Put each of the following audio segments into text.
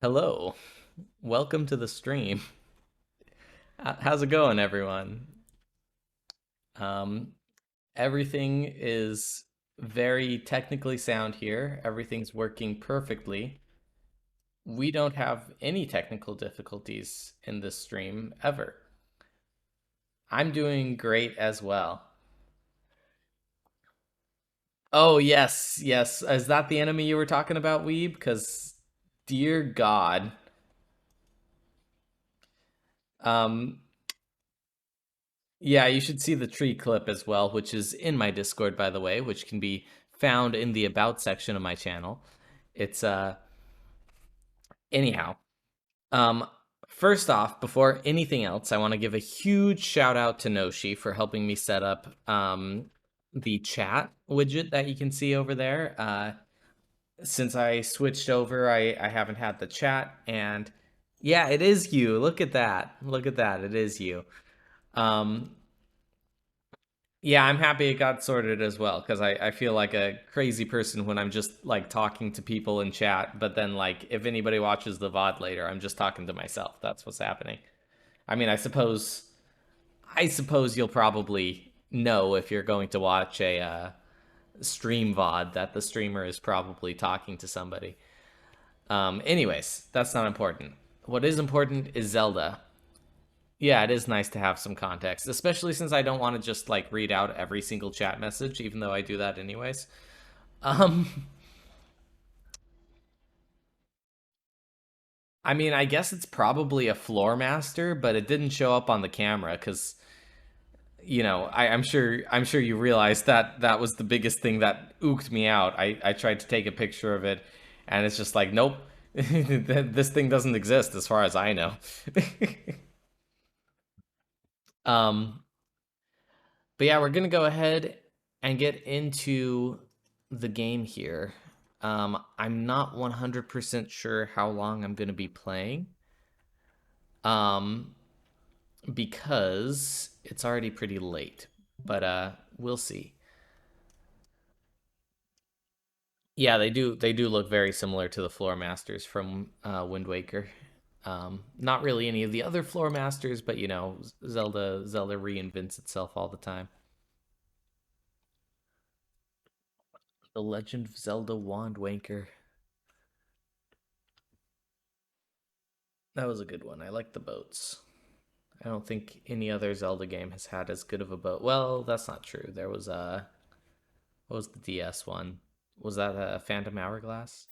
Hello, welcome to the stream. How's it going, everyone? Um, Everything is very technically sound here. Everything's working perfectly. We don't have any technical difficulties in this stream ever. I'm doing great as well. Oh, yes, yes. Is that the enemy you were talking about, Weeb? Because, dear God. Um, Yeah, you should see the tree clip as well, which is in my Discord, by the way, which can be found in the About section of my channel. It's anyhow. Um First off, before anything else, I want to give a huge shout out to Noshi for helping me set up the chat widget that you can see over there. Since I switched over, I haven't had the chat, and yeah, it is you. Look at that. Look at that. It is you. Um Yeah, I'm happy it got sorted as well because I feel like a crazy person when I'm just like talking to people in chat, but then like if anybody watches the VOD later, I'm just talking to myself. That's what's happening. I mean, I suppose you'll probably know if you're going to watch a stream VOD that the streamer is probably talking to somebody. Anyways, that's not important. What is important is Zelda. Yeah, it is nice to have some context, especially since I don't want to just like read out every single chat message, even though I do that anyways. Um, I mean, I guess it's probably a floor master, but it didn't show up on the camera because I'm sure you realized that that was the biggest thing that ooked me out. I tried to take a picture of it, and it's just like, nope, this thing doesn't exist as far as I know. um, But yeah, we're gonna go ahead and get into the game here. I'm not 100% sure how long I'm gonna be playing. Um, because it's already pretty late. But we'll see. Yeah, they do look very similar to the floor masters from Wind Waker. Not really any of the other floor masters, but Zelda reinvents itself all the time. The Legend of Zelda Wand Waker. That was a good one. I like the boats. I don't think any other Zelda game has had as good of a boat. Well, that's not true. There was what was the DS one? Was that a Phantom Hourglass?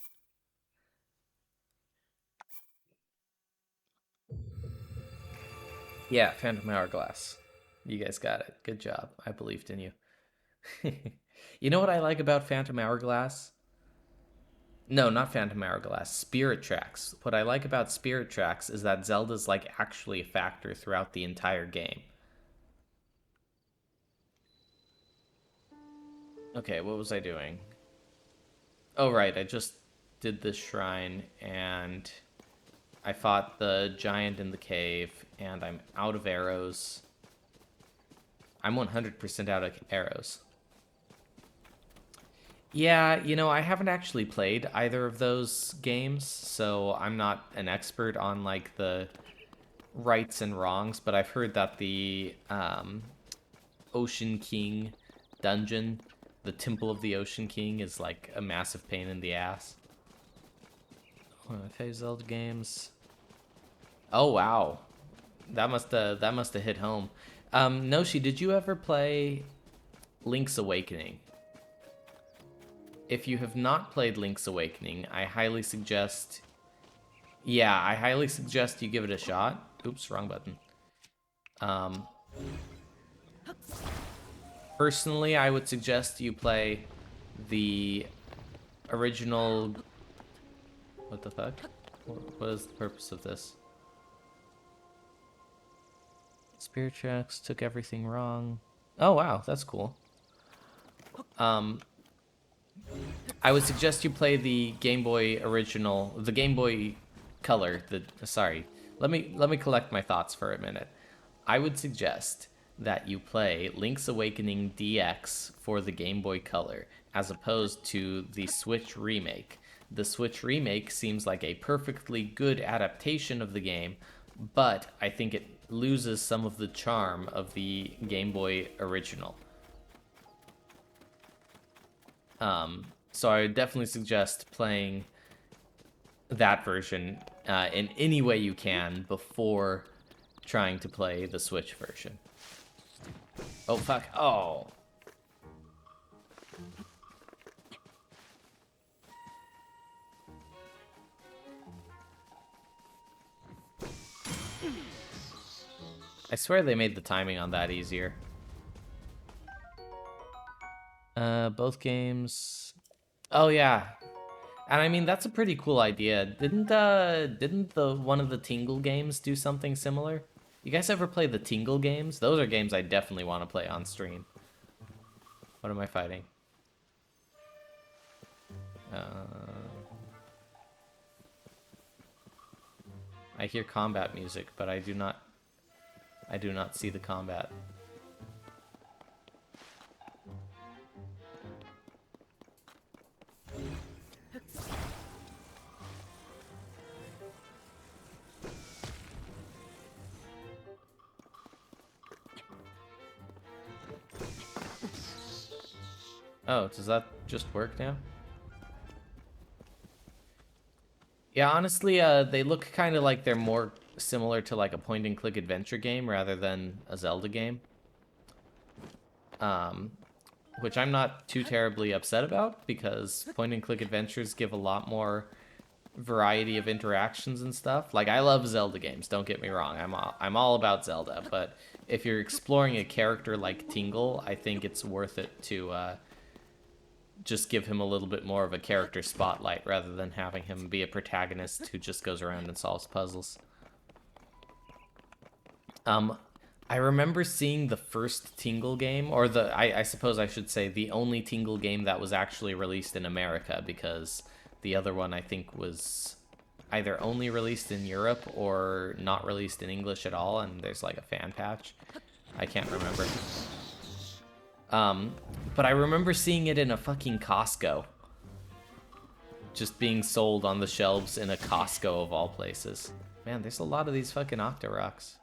Yeah, Phantom Hourglass. You guys got it. Good job. I believed in you. You know what I like about Phantom Hourglass? No, not Phantom Hourglass. Spirit Tracks. What I like about Spirit Tracks is that Zelda's like actually a factor throughout the entire game. Okay, what was I doing? Oh, right. I just did this shrine and I fought the giant in the cave and I'm out of arrows. I'm 100% out of arrows. Yeah, I haven't actually played either of those games, so I'm not an expert on like the rights and wrongs, but I've heard that the Ocean King dungeon, the Temple of the Ocean King, is like a massive pain in the ass. One of my favorite Zelda games. Oh wow, that must have hit home. Noshi, did you ever play Link's Awakening? If you have not played Link's Awakening, I highly suggest. Yeah, I highly suggest you give it a shot. Oops, wrong button. Um, Personally, I would suggest you play the original. What the fuck? What is the purpose of this? Spirit tracks took everything wrong. Oh wow, that's cool. Um, I would suggest you play the Game Boy original, the Game Boy Color. Sorry, let me collect my thoughts for a minute. I would suggest that you play Link's Awakening DX for the Game Boy Color, as opposed to the Switch remake. the Switch remake seems like a perfectly good adaptation of the game, but I think it loses some of the charm of the Game Boy original. So I would definitely suggest playing that version in any way you can before trying to play the Switch version. Oh, fuck. Oh. I swear they made the timing on that easier. Both games. Oh, yeah. And I mean, that's a pretty cool idea. Didn't the one of the Tingle games do something similar? You guys ever play the Tingle games? Those are games I definitely want to play on stream. What am I fighting? I hear combat music, but I do not see the combat. Oh, does that just work now? Yeah, honestly, they look kind of like they're more similar to like a point-and-click adventure game rather than a Zelda game. Which I'm not too terribly upset about, because point-and-click adventures give a lot more variety of interactions and stuff. Like, I love Zelda games, don't get me wrong. I'm all about Zelda, but if you're exploring a character like Tingle, I think it's worth it to just give him a little bit more of a character spotlight rather than having him be a protagonist who just goes around and solves puzzles. I remember seeing the first Tingle game, or I suppose I should say the only Tingle game that was actually released in America, because the other one I think was either only released in Europe or not released in English at all, and there's like a fan patch. I can't remember. But I remember seeing it in a fucking Costco. Just being sold on the shelves in a Costco of all places. Man, there's a lot of these fucking Octoroks.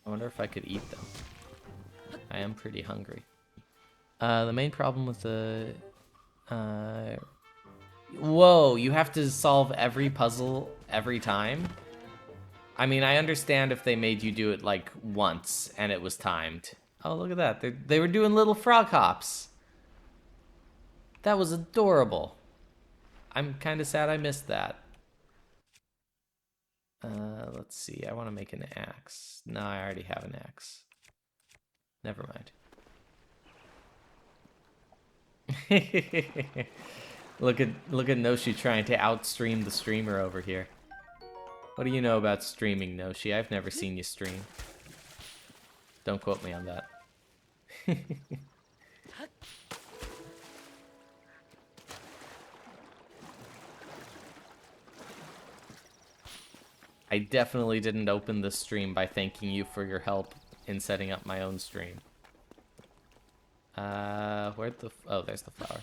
I wonder if I could eat them. I am pretty hungry. The main problem with the... Whoa, you have to solve every puzzle every time? I mean, I understand if they made you do it, like, once, and it was timed. Oh, look at that. They were doing little frog hops. That was adorable. I'm kind of sad I missed that. Let's see. I want to make an axe. No, I already have an axe. Never mind. Look at Noshi trying to outstream the streamer over here. What do you know about streaming, Noshi? I've never seen you stream. Don't quote me on that. I definitely didn't open this stream by thanking you for your help in setting up my own stream. Where'd the... Oh, there's the flower.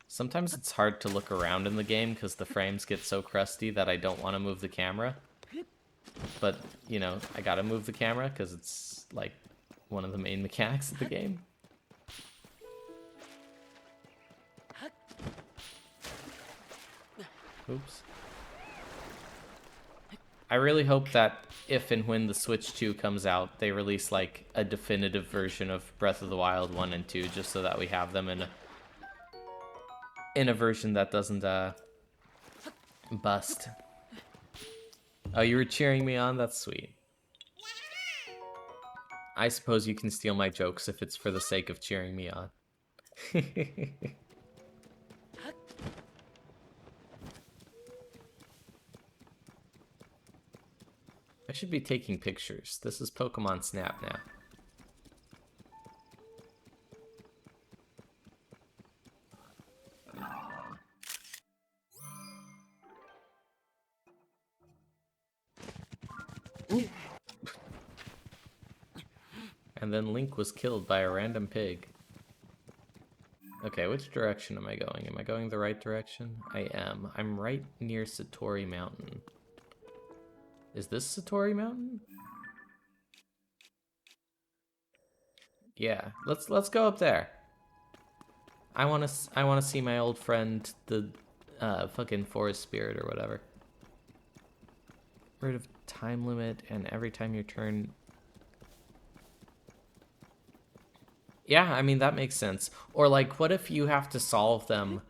Sometimes it's hard to look around in the game because the frames get so crusty that I don't want to move the camera. But, you know, I gotta move the camera because it's, like, one of the main mechanics of the game. Oops. I really hope that if and when the Switch 2 comes out, they release, like, a definitive version of Breath of the Wild 1 and 2, just so that we have them in a version that doesn't, bust. Oh, you were cheering me on? That's sweet. I suppose you can steal my jokes if it's for the sake of cheering me on. I should be taking pictures. This is Pokemon Snap now. And then Link was killed by a random pig. Okay, which direction am I going? Am I going the right direction? I am. I'm right near Satori Mountain. Is this Satori Mountain? Yeah, let's go up there. I wanna see my old friend, the fucking forest spirit or whatever. Rid of time limit, and every time you turn. Yeah, I mean that makes sense. Or like, what if you have to solve them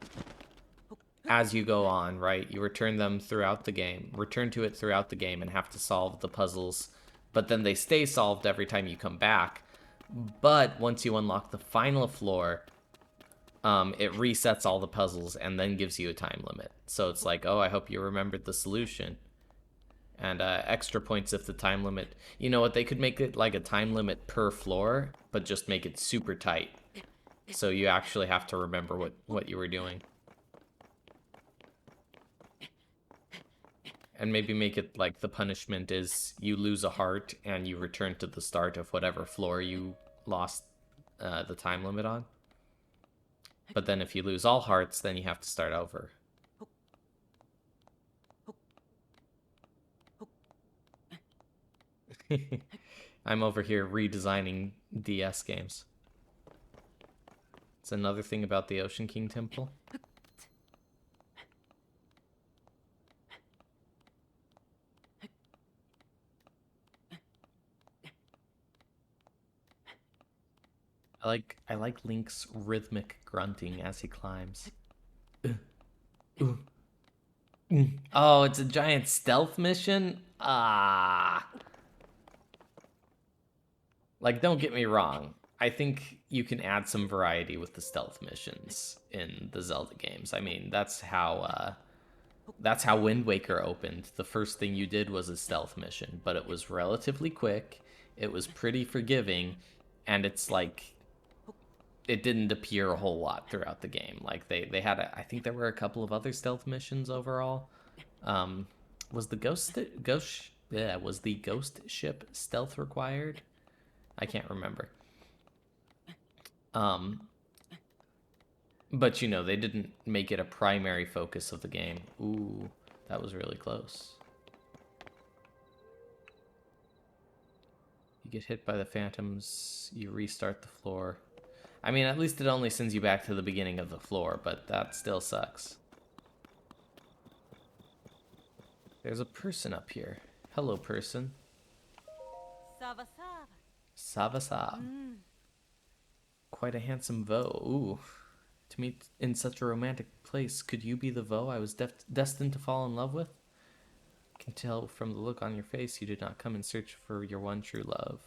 as you go on, right? You return them throughout the game, return to it throughout the game, and have to solve the puzzles, but then they stay solved every time you come back. But once you unlock the final floor, it resets all the puzzles and then gives you a time limit. So it's like, oh, I hope you remembered the solution. And extra points if the time limit. You know what? They could make it like a time limit per floor, but just make it super tight. So you actually have to remember what you were doing. And maybe make it like the punishment is you lose a heart and you return to the start of whatever floor you lost the time limit on. But then if you lose all hearts, then you have to start over. I'm over here redesigning DS games. It's another thing about the Ocean King Temple. I like Link's rhythmic grunting as he climbs. Oh, it's a giant stealth mission? Ah. Like, don't get me wrong. I think you can add some variety with the stealth missions in the Zelda games. I mean, that's how Wind Waker opened. The first thing you did was a stealth mission, but it was relatively quick. It was pretty forgiving, and it's like it didn't appear a whole lot throughout the game. Like they had I think there were a couple of other stealth missions overall. Was the was the ghost ship stealth required? I can't remember. But you know, they didn't make it a primary focus of the game. Ooh, that was really close. You get hit by the phantoms, you restart the floor. I mean, at least it only sends you back to the beginning of the floor, but that still sucks. There's a person up here. Hello, person. Sava Sava. Sava Sav. Quite a handsome Vo. Ooh. To meet in such a romantic place, could you be the Vo I was destined to fall in love with? I can tell from the look on your face you did not come in search for your one true love.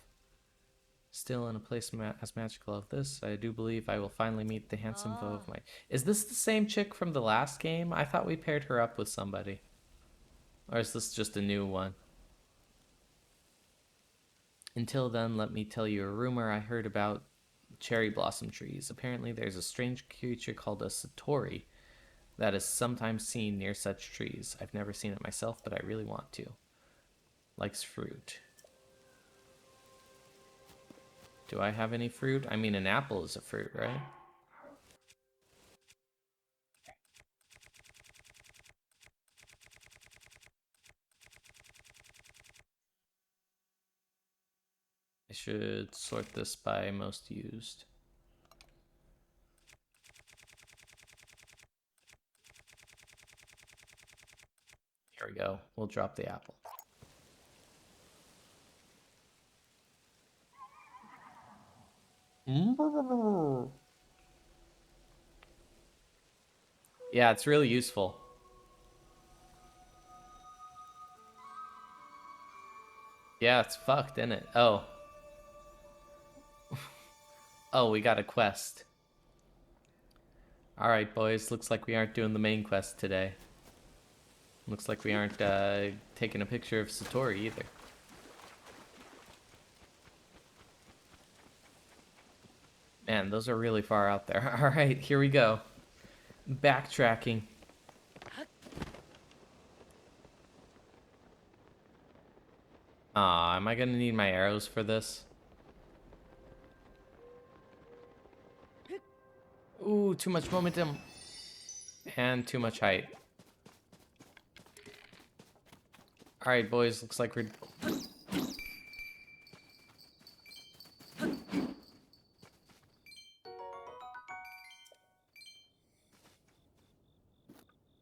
Still, in a place as magical as this, I do believe I will finally meet the handsome Vo of my... Is this the same chick from the last game? I thought we paired her up with somebody. Or is this just a new one? Until then, let me tell you a rumor I heard about cherry blossom trees. Apparently, there's a strange creature called a Satori that is sometimes seen near such trees. I've never seen it myself, but I really want to. Likes fruit. Do I have any fruit? I mean, an apple is a fruit, right? I should sort this by most used. Here we go. We'll drop the apple. Yeah, it's really useful. Yeah, it's fucked, isn't it? Oh. Oh, we got a quest. Alright, boys. Looks like we aren't doing the main quest today. Looks like we aren't taking a picture of Satori either. Man, those are really far out there. Alright, here we go. Backtracking. Aw, am I gonna need my arrows for this? Ooh, too much momentum. And too much height. Alright, boys, looks like we're...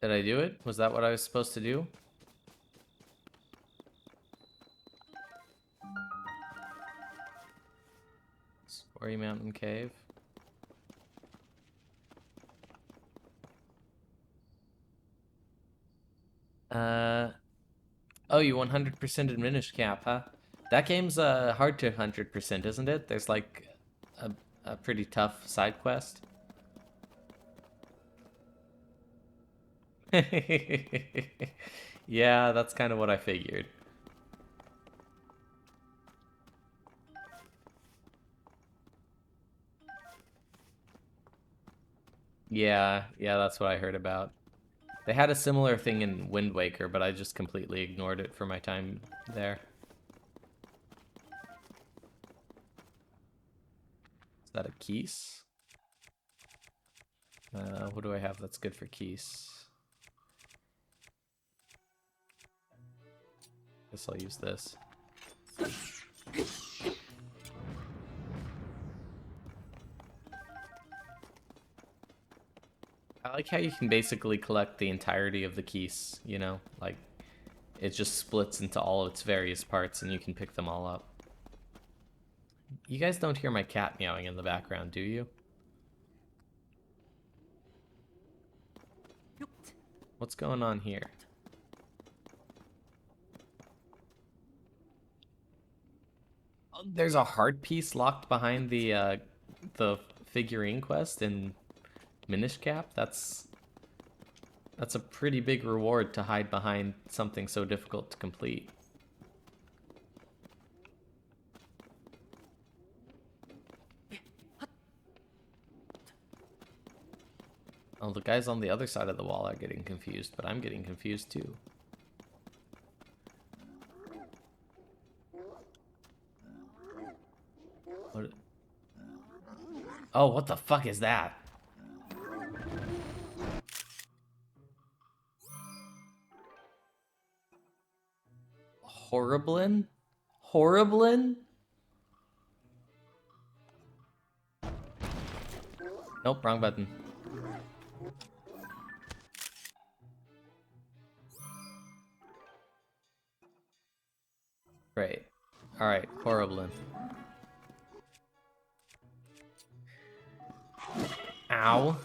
Did I do it? Was that what I was supposed to do? Quarry Mountain Cave. Oh, you 100% Minish Cap, huh? That game's hard to 100%, isn't it? There's like a pretty tough side quest. Yeah, that's kind of what I figured. Yeah, that's what I heard about. They had a similar thing in Wind Waker, but I just completely ignored it for my time there. Is that a Keys? What do I have that's good for Keys? Guess I'll use this. I like how you can basically collect the entirety of the keys, you know? Like, it just splits into all of its various parts and you can pick them all up. You guys don't hear my cat meowing in the background, do you? What's going on here? Oh, there's a heart piece locked behind the figurine quest in Minish Cap. That's a pretty big reward to hide behind something so difficult to complete. Oh, the guys on the other side of the wall are getting confused, but I'm getting confused too. What? Oh, what the fuck is that? Horriblin? Horriblin? Nope, wrong button. Great. Alright, Horriblin. Ow.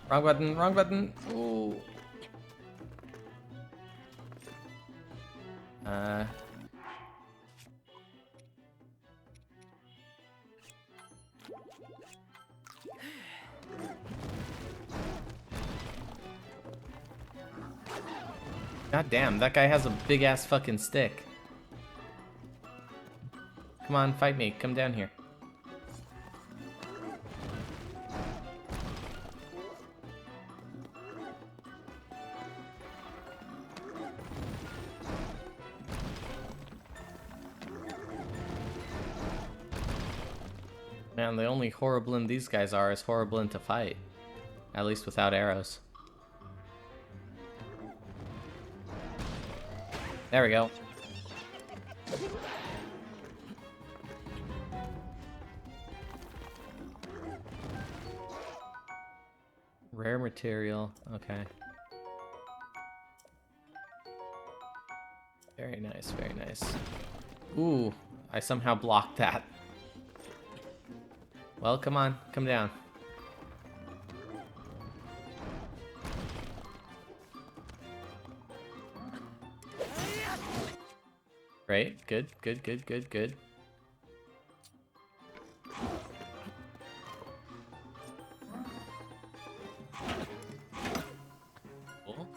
Wrong button, wrong button. Ooh. God damn, that guy has a big ass fucking stick. Come on, fight me. Come down here. Man, the only Horriblin these guys are is Horriblin to fight. At least without arrows. There we go. Rare material. Okay. Very nice, very nice. Ooh, I somehow blocked that. Well, come on, come down. Great, good, good, good, good, good. Cool.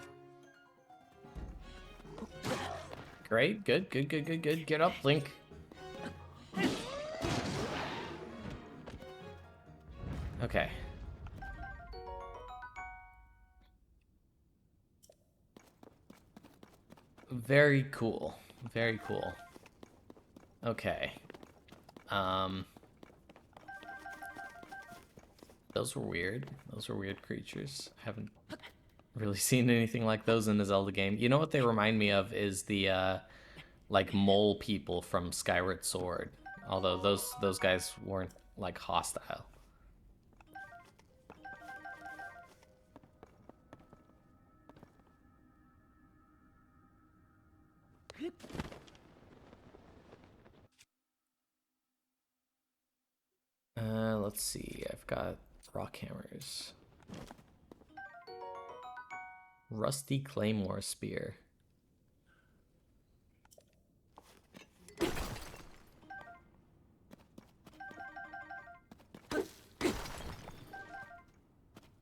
Great, good, good, good, good, good. Get up, Link. Okay. Very cool. Very cool. Okay. Um, those were weird. Those were weird creatures. I haven't really seen anything like those in a Zelda game. You know what they remind me of is the like mole people from Skyward Sword. Although those guys weren't like hostile. Let's see. I've got rock hammers. Rusty claymore spear.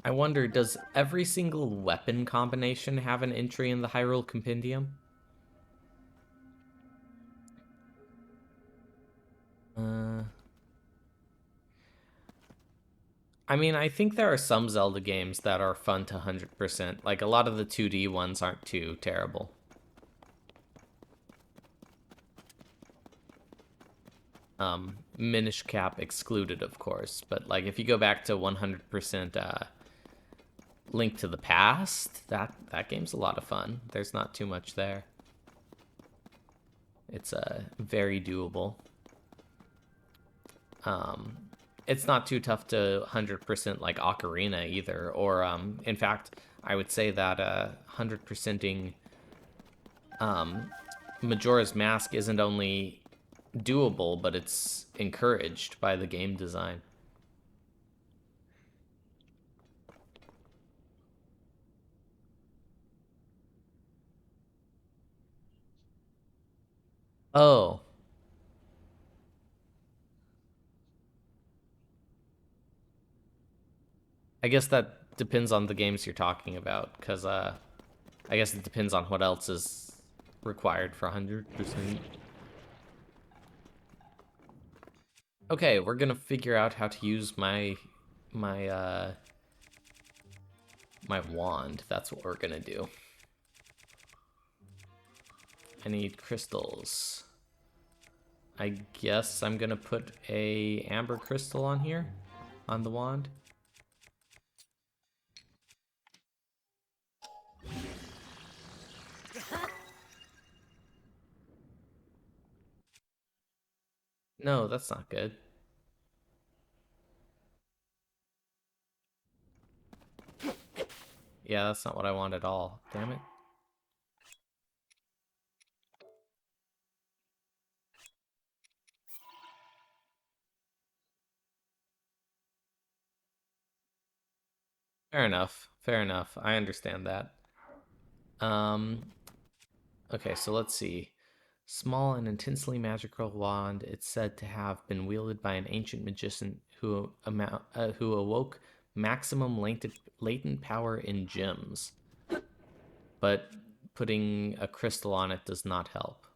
I wonder, does every single weapon combination have an entry in the Hyrule Compendium? Uh, I mean, I think there are some Zelda games that are fun to 100%. Like, a lot of the 2D ones aren't too terrible. Minish Cap excluded, of course. But, like, if you go back to 100% Link to the Past, that game's a lot of fun. There's not too much there. It's very doable. It's not too tough to 100% like Ocarina either. Or, in fact, I would say that 100%ing Majora's Mask isn't only doable, but it's encouraged by the game design. Oh, I guess that depends on the games you're talking about, because I guess it depends on what else is required for 100%. Okay, we're gonna figure out how to use my my wand. That's what we're gonna do. I need crystals. I guess I'm gonna put a amber crystal on here, on the wand. No, that's not good. Yeah, that's not what I want at all. Damn it. Fair enough. Fair enough. I understand that. Um, okay, so let's see. Small and intensely magical wand. It's said to have been wielded by an ancient magician who awoke maximum latent power in gems, but putting a crystal on it does not help.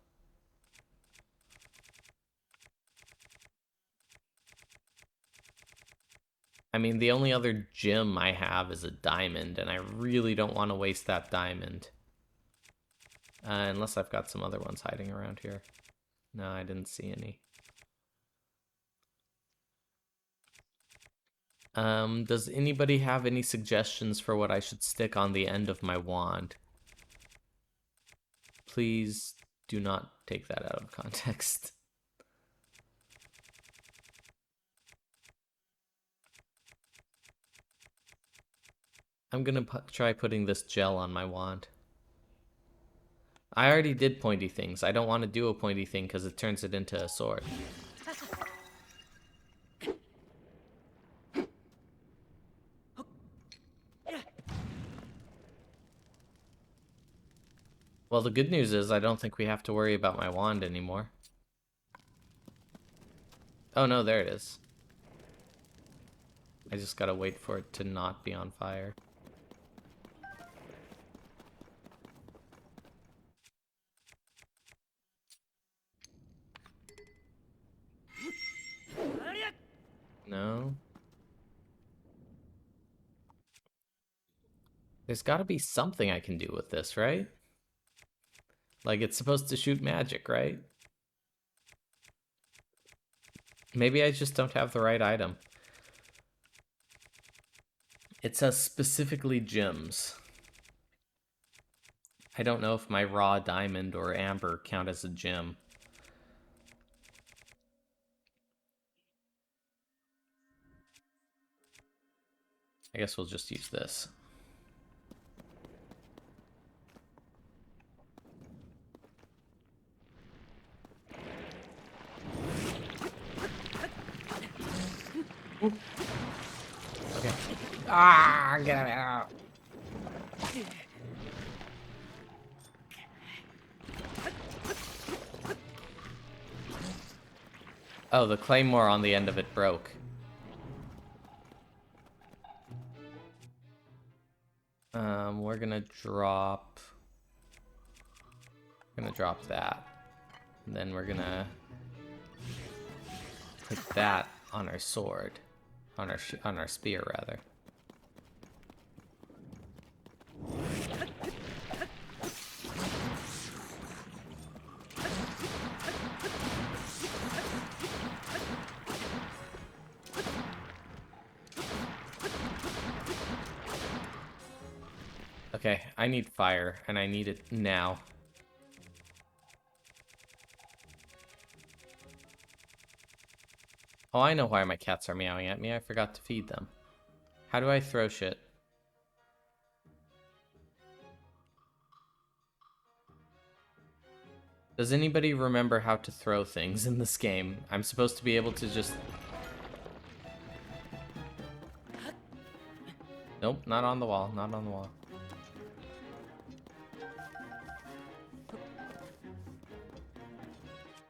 I mean, the only other gem I have is a diamond, and I really don't want to waste that diamond. Unless I've got some other ones hiding around here. No, I didn't see any. Does anybody have any suggestions for what I should stick on the end of my wand? Please do not take that out of context. I'm gonna try putting this gel on my wand. I already did pointy things. I don't want to do a pointy thing because it turns it into a sword. Well, the good news is I don't think we have to worry about my wand anymore. Oh no, there it is. I just gotta wait for it to not be on fire. No? There's gotta be something I can do with this, right? Like, it's supposed to shoot magic, right? Maybe I just don't have the right item. It says specifically gems. I don't know if my raw diamond or amber count as a gem. I guess we'll just use this. Okay. Ah, get it out. Oh, the claymore on the end of it broke. We're gonna drop that. And then we're gonna put that on our sword. On our spear, rather. Okay, I need fire, and I need it now. Oh, I know why my cats are meowing at me. I forgot to feed them. How do I throw shit? Does anybody remember how to throw things in this game? I'm supposed to be able to just... Nope, not on the wall, not on the wall.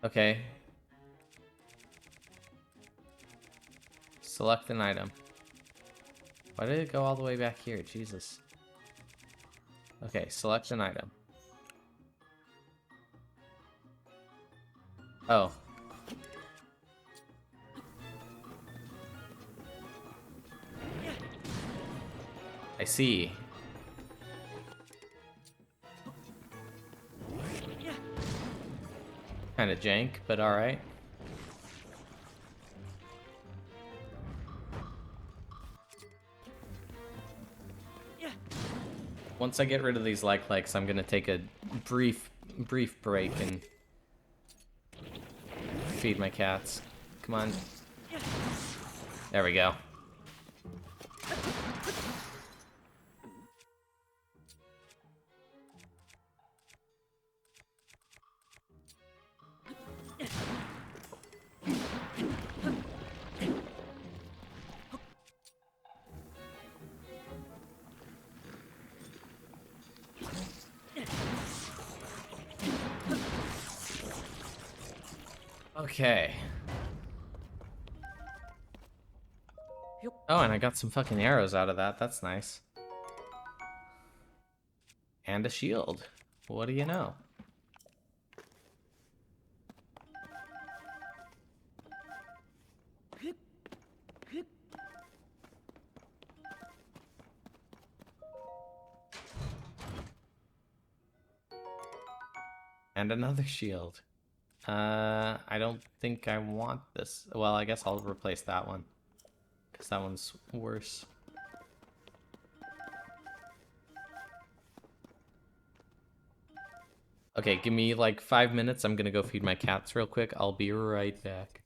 Okay. Select an item. Why did it go all the way back here? Jesus. Okay, select an item. Oh. I see. Kinda jank, but alright. Once I get rid of these likes, I'm gonna take a brief break and feed my cats. Come on. There we go. Okay. Oh, and I got some fucking arrows out of that. That's nice. And a shield. What do you know? And another shield. I don't think I want this. Well, I guess I'll replace that one. Because that one's worse. Okay, give me like 5 minutes. I'm gonna go feed my cats real quick. I'll be right back.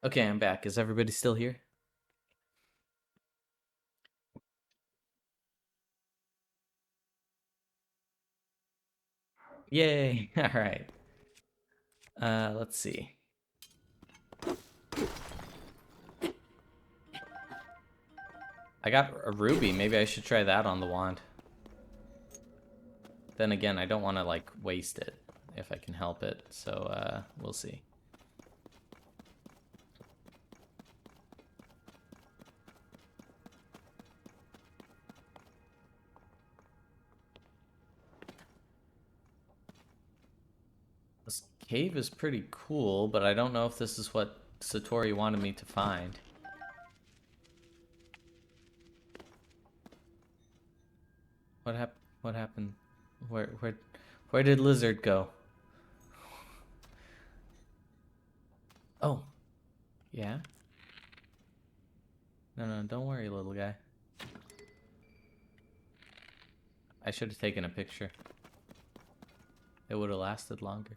Okay, I'm back. Is everybody still here? Yay! All right. Let's see. I got a ruby. Maybe I should try that on the wand. Then again, I don't want to, like, waste it if I can help it. So, we'll see. This cave is pretty cool, but I don't know if this is what Satori wanted me to find. What happened? Where did Lizard go? Oh, yeah? No, don't worry, little guy. I should have taken a picture. It would have lasted longer.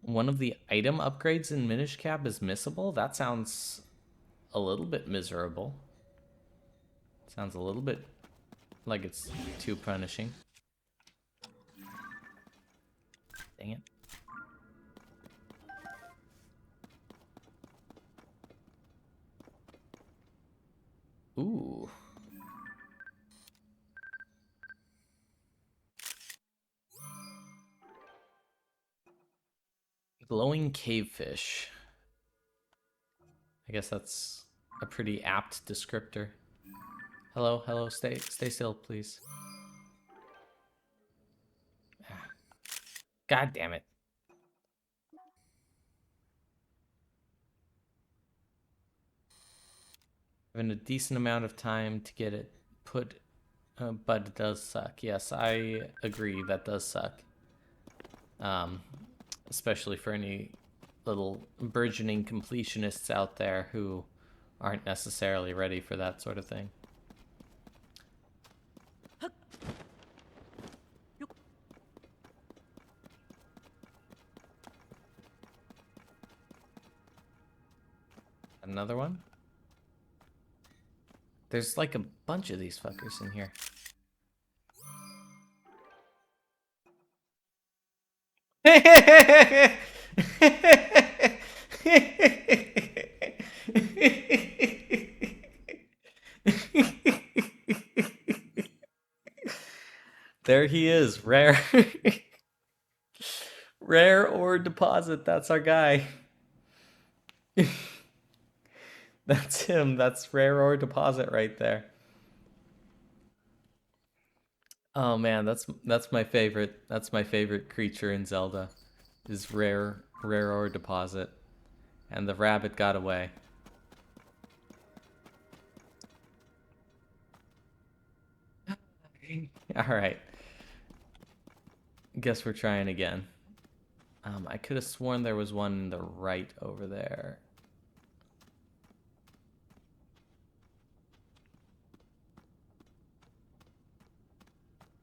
One of the item upgrades in Minish Cap is missable? That sounds a little bit miserable. Sounds a little bit like it's too punishing. Dang it. Ooh. Glowing cavefish. I guess that's a pretty apt descriptor. Hello, stay still, please. God damn it. Having a decent amount of time to get it put, but it does suck. Yes, I agree, that does suck. Especially for any little burgeoning completionists out there who aren't necessarily ready for that sort of thing. Another one? There's like a bunch of these fuckers in here. There he is, rare. Rare ore deposit, that's our guy. That's him, that's rare ore deposit right there. Oh man, that's my favorite. That's my favorite creature in Zelda. Is rare ore deposit. And the rabbit got away. Alright. Guess we're trying again. I could have sworn there was one in the right over there.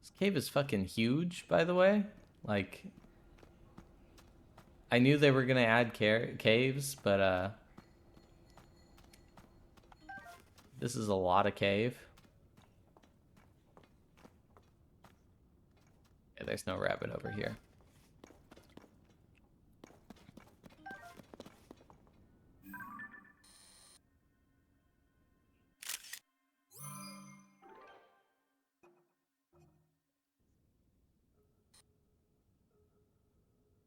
This cave is fucking huge, by the way. Like, I knew they were gonna add caves, but this is a lot of cave. Yeah, there's no rabbit over here.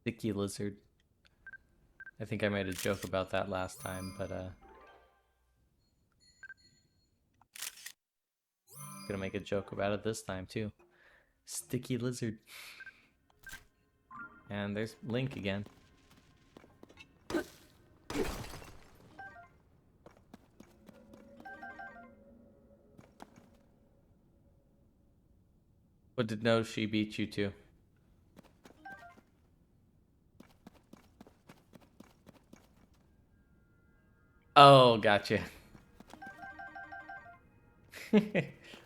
Sticky lizard. I think I made a joke about that last time, but gonna make a joke about it this time too. Sticky lizard. And there's Link again. What did no she beat you to? Oh, gotcha.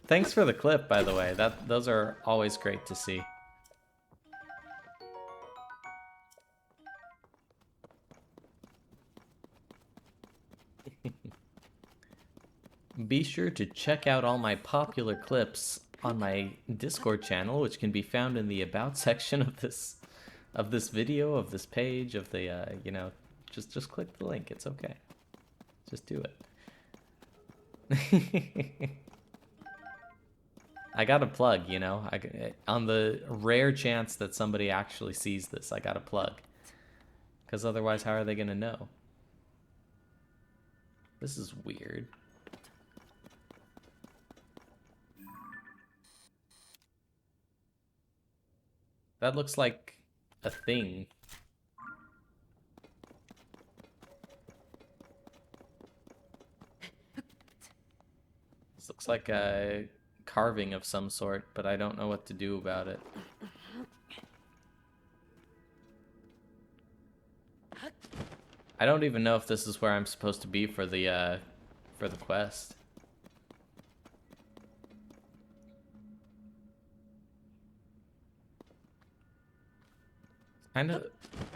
Thanks for the clip, by the way. Those are always great to see. Be sure to check out all my popular clips on my Discord channel, which can be found in the About section of this video, of this page, of the, you know, Just click the link. It's okay. Just do it. I got to plug, you know. On the rare chance that somebody actually sees this, I got to plug. Because otherwise, how are they going to know? This is weird. That looks like a thing. This looks like a carving of some sort, but I don't know what to do about it. I don't even know if this is where I'm supposed to be for the quest.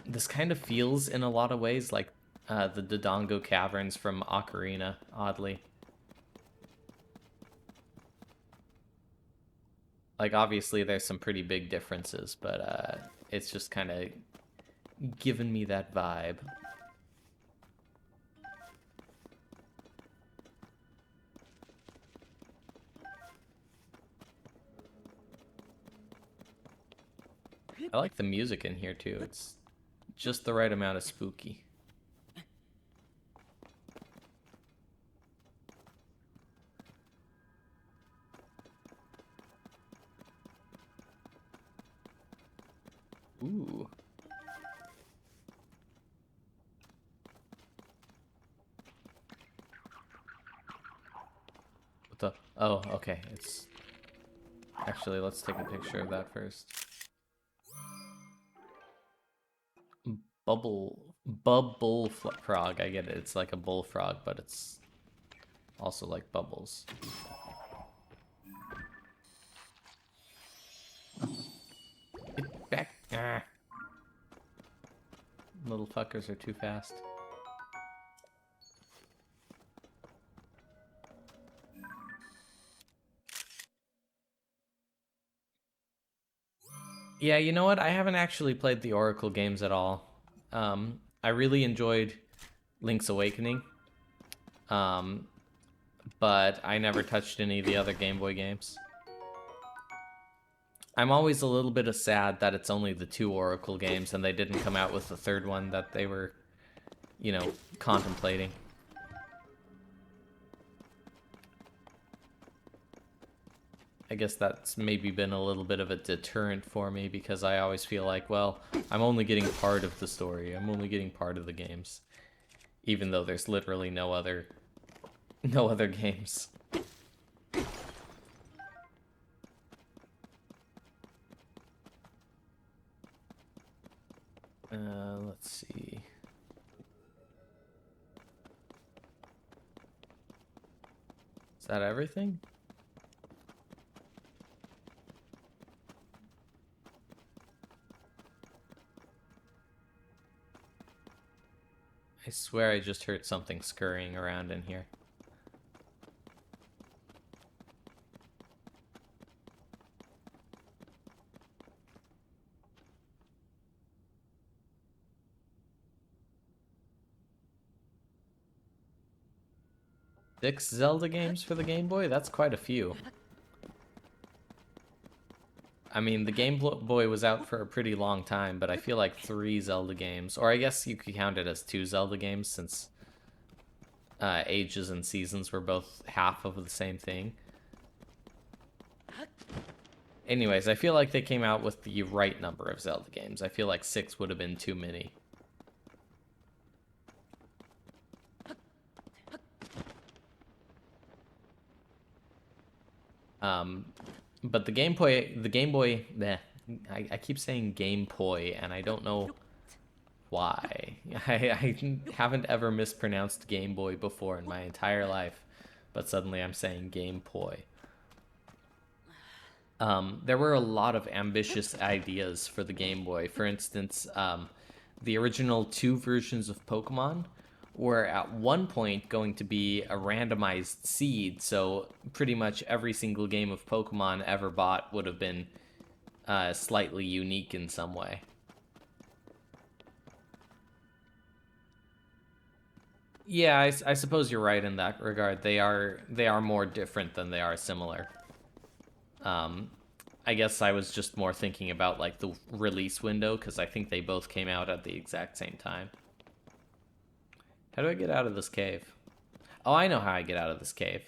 This kind of feels in a lot of ways like the Dodongo Caverns from Ocarina, oddly. Like, obviously, there's some pretty big differences, but it's just kind of giving me that vibe. I like the music in here, too. It's just the right amount of spooky. Ooh. What the? Oh, okay. It's... Actually, let's take a picture of that first. Frog. I get it. It's like a bullfrog, but it's also like bubbles. Get back. Ah. Little fuckers are too fast. Yeah, you know what? I haven't actually played the Oracle games at all. I really enjoyed Link's Awakening, but I never touched any of the other Game Boy games. I'm always a little bit sad that it's only the 2 Oracle games and they didn't come out with the 3rd one that they were, you know, contemplating. I guess that's maybe been a little bit of a deterrent for me because I always feel like, well, I'm only getting part of the story. I'm only getting part of the games. Even though there's literally no other games. Let's see. Is that everything? I swear I just heard something scurrying around in here. Six Zelda games for the Game Boy? That's quite a few. I mean, the Game Boy was out for a pretty long time, but I feel like 3 Zelda games, or I guess you could count it as 2 Zelda games since Ages and Seasons were both half of the same thing. Anyways, I feel like they came out with the right number of Zelda games. I feel like 6 would have been too many. But the Game Boy, I keep saying Game Boy, and I don't know why. I haven't ever mispronounced Game Boy before in my entire life, but suddenly I'm saying Game Boy. There were a lot of ambitious ideas for the Game Boy. For instance, the original 2 versions of Pokemon were at one point going to be a randomized seed, so pretty much every single game of Pokemon ever bought would have been slightly unique in some way. Yeah, I suppose you're right in that regard. They are more different than they are similar. Um, I guess I was just more thinking about like the release window because I think they both came out at the exact same time. How do I get out of this cave? Oh, I know how I get out of this cave.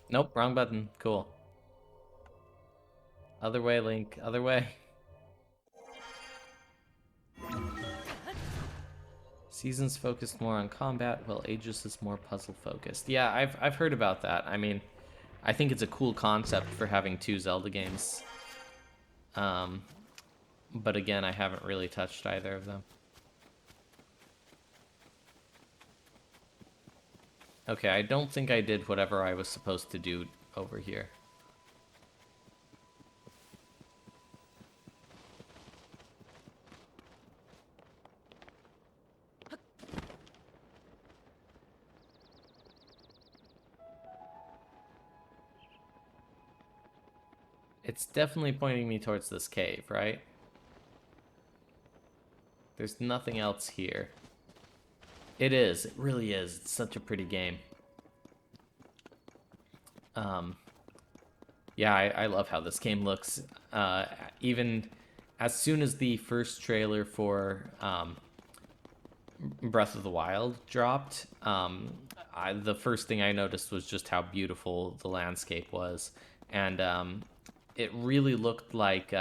Nope, wrong button. Cool. Other way, Link. Other way. Seasons focused more on combat, while Aegis is more puzzle focused. Yeah, I've heard about that. I mean, I think it's a cool concept for having two Zelda games. Um, but again, I haven't really touched either of them. Okay, I don't think I did whatever I was supposed to do over here. It's definitely pointing me towards this cave, right? There's nothing else here. It is. It really is. It's such a pretty game. Um, yeah, I love how this game looks. Even as soon as the first trailer for Breath of the Wild dropped, the first thing I noticed was just how beautiful the landscape was, and it really looked like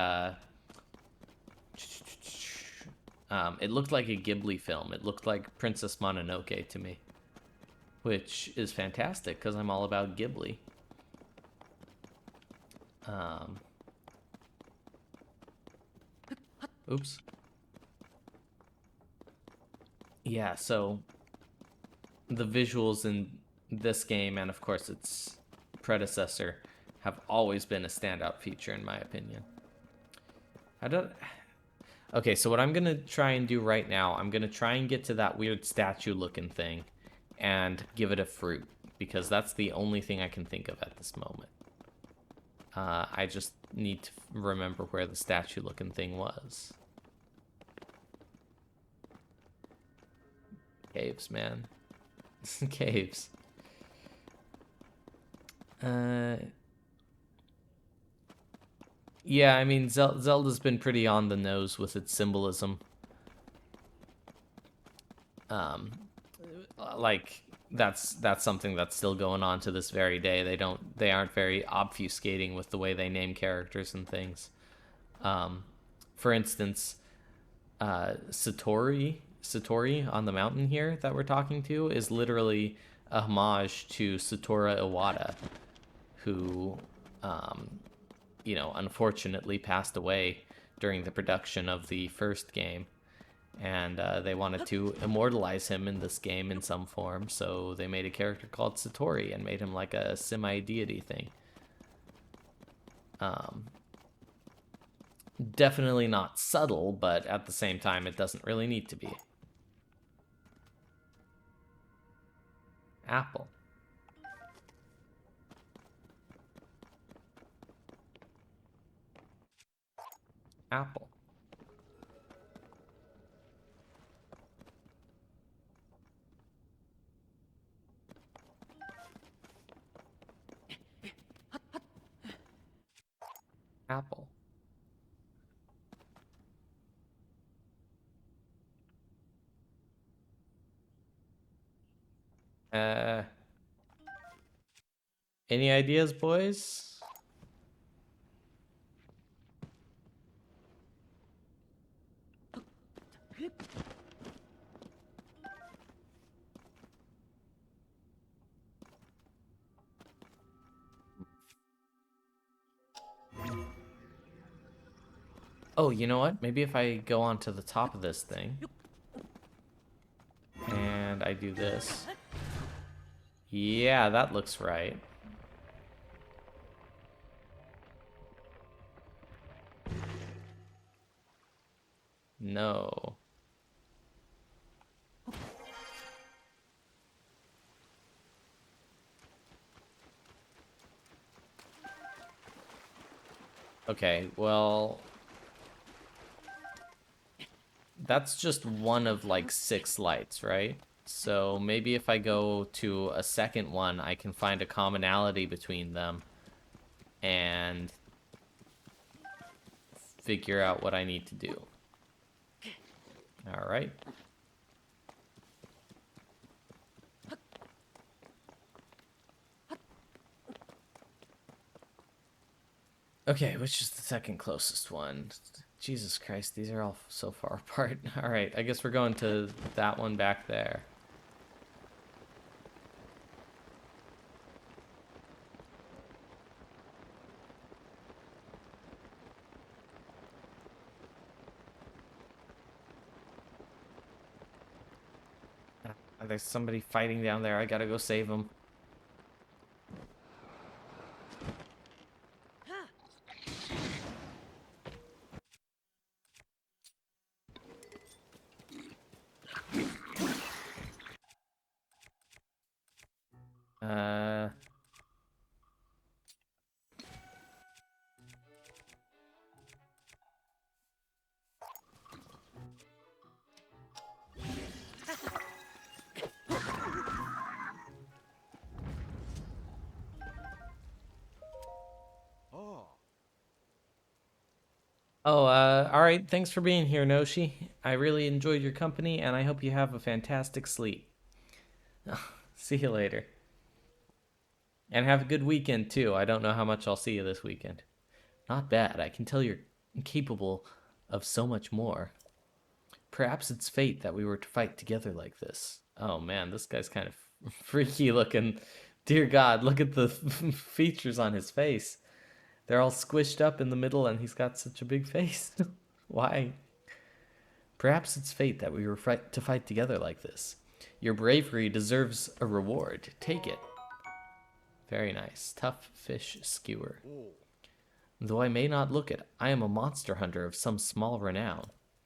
it looked like a Ghibli film. It looked like Princess Mononoke to me, which is fantastic because I'm all about Ghibli. Um, oops. Yeah, so the visuals in this game and of course its predecessor have always been a standout feature in my opinion. I don't Okay, so what I'm going to try and do right now, I'm going to try and get to that weird statue looking thing and give it a fruit because that's the only thing I can think of at this moment. I just need to remember where the statue looking thing was. Caves, man. Caves. Uh, yeah, I mean, Zelda's been pretty on the nose with its symbolism. Um, like that's something that's still going on to this very day. They aren't very obfuscating with the way they name characters and things. Um, for instance, Satori on the mountain here that we're talking to is literally a homage to Satoru Iwata, who, um, unfortunately passed away during the production of the first game. And they wanted to immortalize him in this game in some form, so they made a character called Satori and made him like a semi-deity thing. Um, Definitely not subtle, but at the same time, it doesn't really need to be. Apple. Apple. Apple. Uh, any ideas, boys? Oh, you know what? Maybe if I go onto the top of this thing and I do this. Yeah, that looks right. No. Okay, well, that's just one of like 6 lights, right? So maybe if I go to a second one, I can find a commonality between them and figure out what I need to do. All right. Okay, which is the second closest one? Jesus Christ, these are all so far apart. All right, I guess we're going to that one back there. There's somebody fighting down there. I gotta go save them. Uh, all right. Thanks for being here, Noshi. I really enjoyed your company, and I hope you have a fantastic sleep. See you later. And have a good weekend, too. I don't know how much I'll see you this weekend. Not bad. I can tell you're capable of so much more. Perhaps it's fate that we were to fight together like this. Oh man, this guy's kind of freaky looking. Dear God, look at the features on his face. They're all squished up in the middle, and he's got such a big face. Why? Perhaps it's fate that we were to fight together like this. Your bravery deserves a reward. Take it. Very nice. Tough fish skewer. Though I may not look it, I am a monster hunter of some small renown.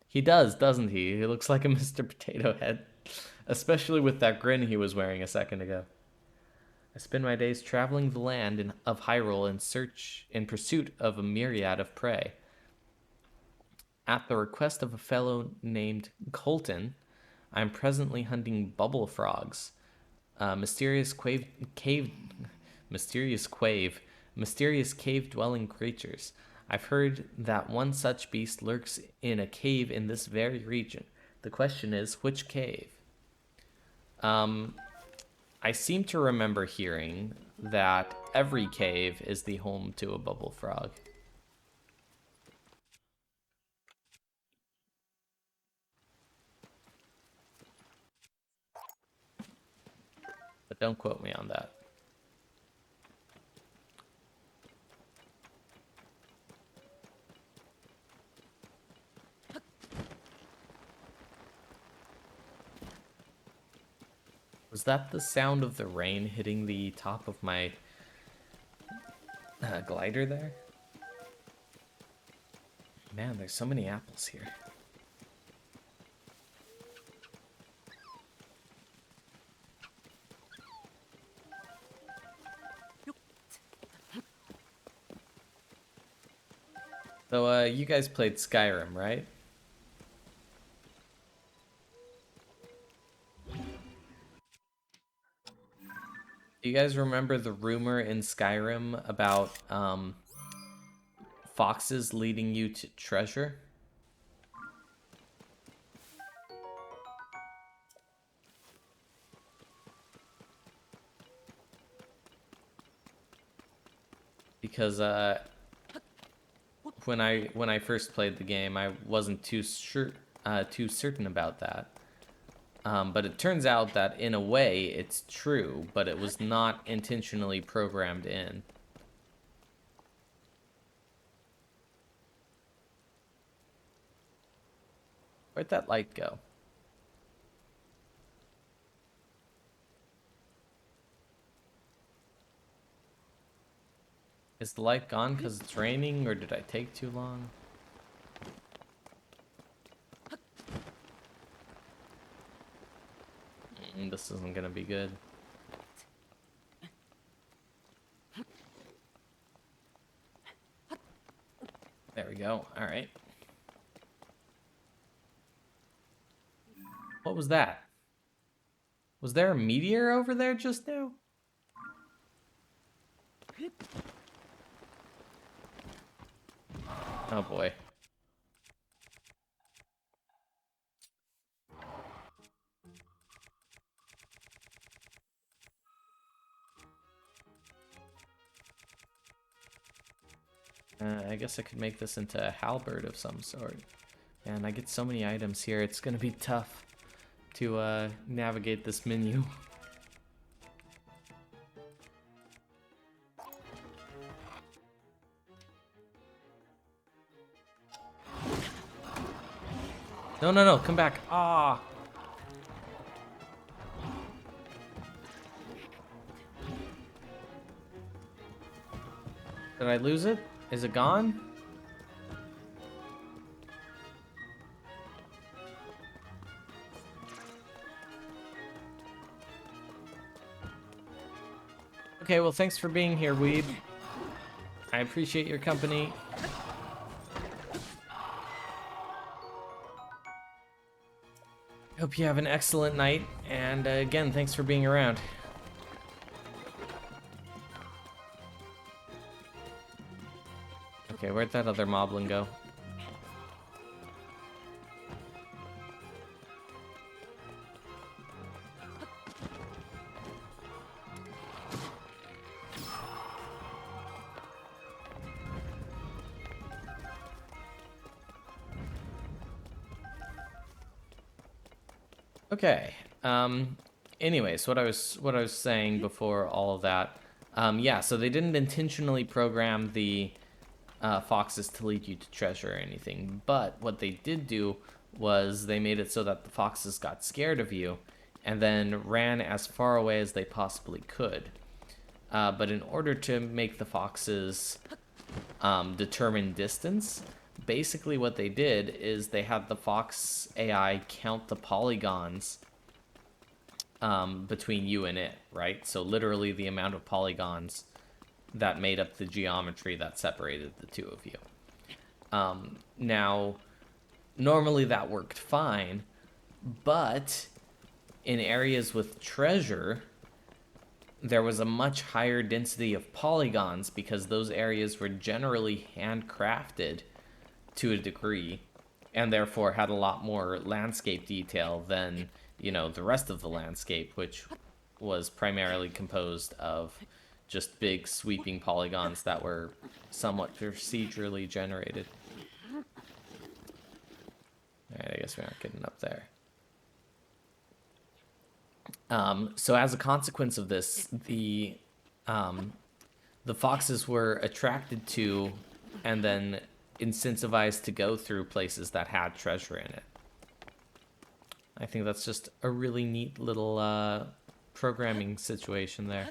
He does, doesn't he? He looks like a Mr. Potato Head. Especially with that grin he was wearing a second ago. I spend my days traveling the land of Hyrule in pursuit of a myriad of prey. At the request of a fellow named Colton, I am presently hunting bubble frogs, mysterious mysterious cave-dwelling creatures. I've heard that one such beast lurks in a cave in this very region. The question is, which cave? I seem to remember hearing that every cave is the home to a bubble frog. But don't quote me on that. Was that the sound of the rain hitting the top of my glider there? Man, there's so many apples here. So, you guys played Skyrim, right? Do you guys remember the rumor in Skyrim about foxes leading you to treasure? Because when I first played the game, I wasn't too certain about that. But it turns out that in a way it's true, but it was not intentionally programmed in. Where'd that light go? Is the light gone because it's raining, or did I take too long? This isn't gonna be good. we go. All right. What was that? Was there a meteor over there just now? Oh boy. I guess I could make this into a halberd of some sort. And I get so many items here, it's gonna be tough to navigate this menu. No, no, no, come back. Ah! Did I lose it? Is it gone? Okay, well, thanks for being here, Weeb. I appreciate your company. Hope you have an excellent night, and again, thanks for being around. Okay, where'd that other moblin go? Okay. Anyways, what I was saying before all of that. Yeah, so they didn't intentionally program the foxes to lead you to treasure or anything, but what they did do was they made it so that the foxes got scared of you and then ran as far away as they possibly could. But in order to make the foxes determine distance, basically what they did is they had the fox AI count the polygons between you and it, right? So literally the amount of polygons that made up the geometry that separated the two of you. Now, normally that worked fine, but in areas with treasure, there was a much higher density of polygons because those areas were generally handcrafted to a degree and therefore had a lot more landscape detail than, you know, the rest of the landscape, which was primarily composed of just big sweeping polygons that were somewhat procedurally generated. Alright, I guess we aren't getting up there. So as a consequence of this, the foxes were attracted to and then incentivized to go through places that had treasure in it. I think that's just a really neat little programming situation there.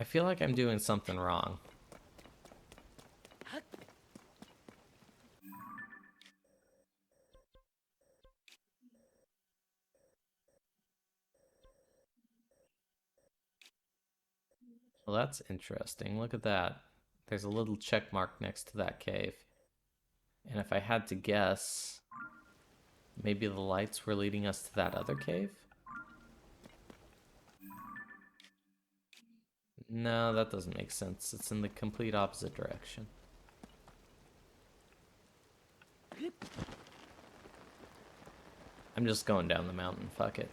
I feel like I'm doing something wrong. Well, that's interesting. Look at that. There's a little check mark next to that cave. And if I had to guess, maybe the lights were leading us to that other cave? No, that doesn't make sense. It's in the complete opposite direction. I'm just going down the mountain. Fuck it.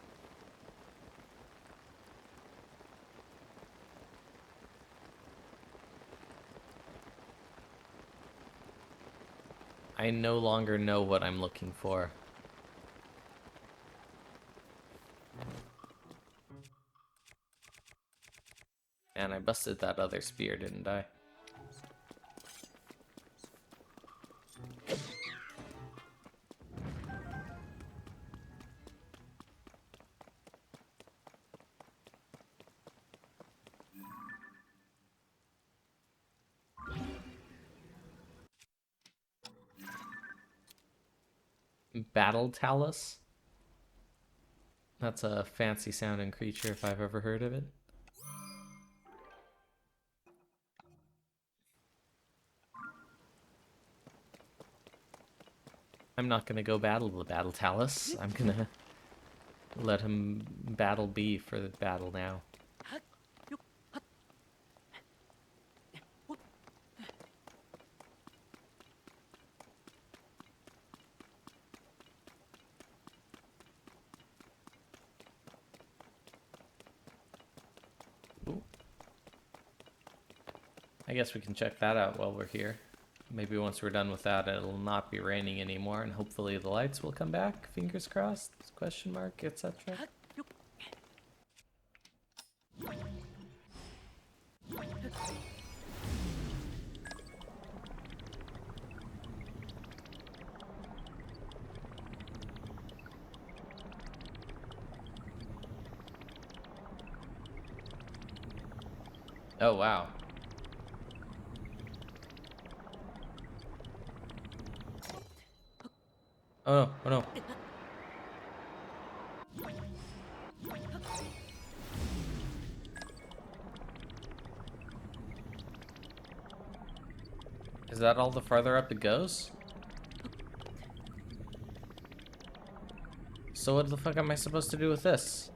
I no longer know what I'm looking for. And I busted that other spear, didn't I? Battle Talus? That's a fancy sounding creature if I've ever heard of it. I'm not gonna go battle the Battle Talus. I'm gonna let him battle be for the battle now. Ooh. I guess we can check that out while we're here. Maybe once we're done with that, it'll not be raining anymore, and hopefully the lights will come back. Fingers crossed, question mark, etc. Oh, wow. Oh no, oh no. Is that all the farther up it goes? So what the fuck am I supposed to do with this?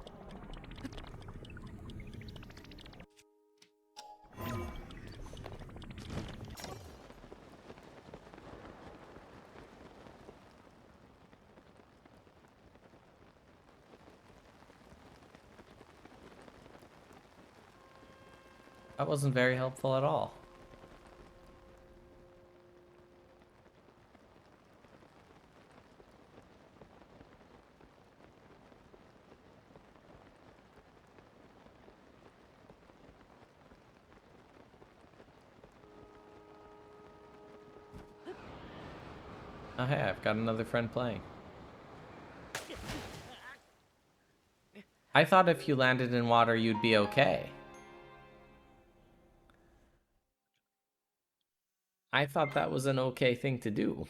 That wasn't very helpful at all. Oh hey, I've got another friend playing. I thought if you landed in water, you'd be okay. I thought that was an okay thing to do.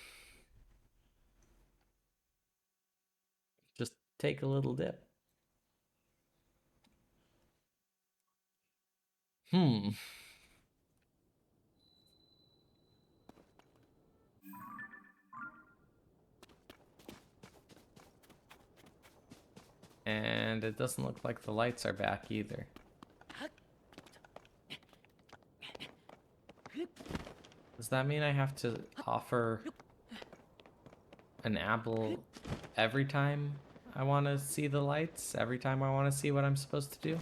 Just take a little dip. Hmm. And it doesn't look like the lights are back either. Does that mean I have to offer an apple every time I want to see the lights? Every time I want to see what I'm supposed to do?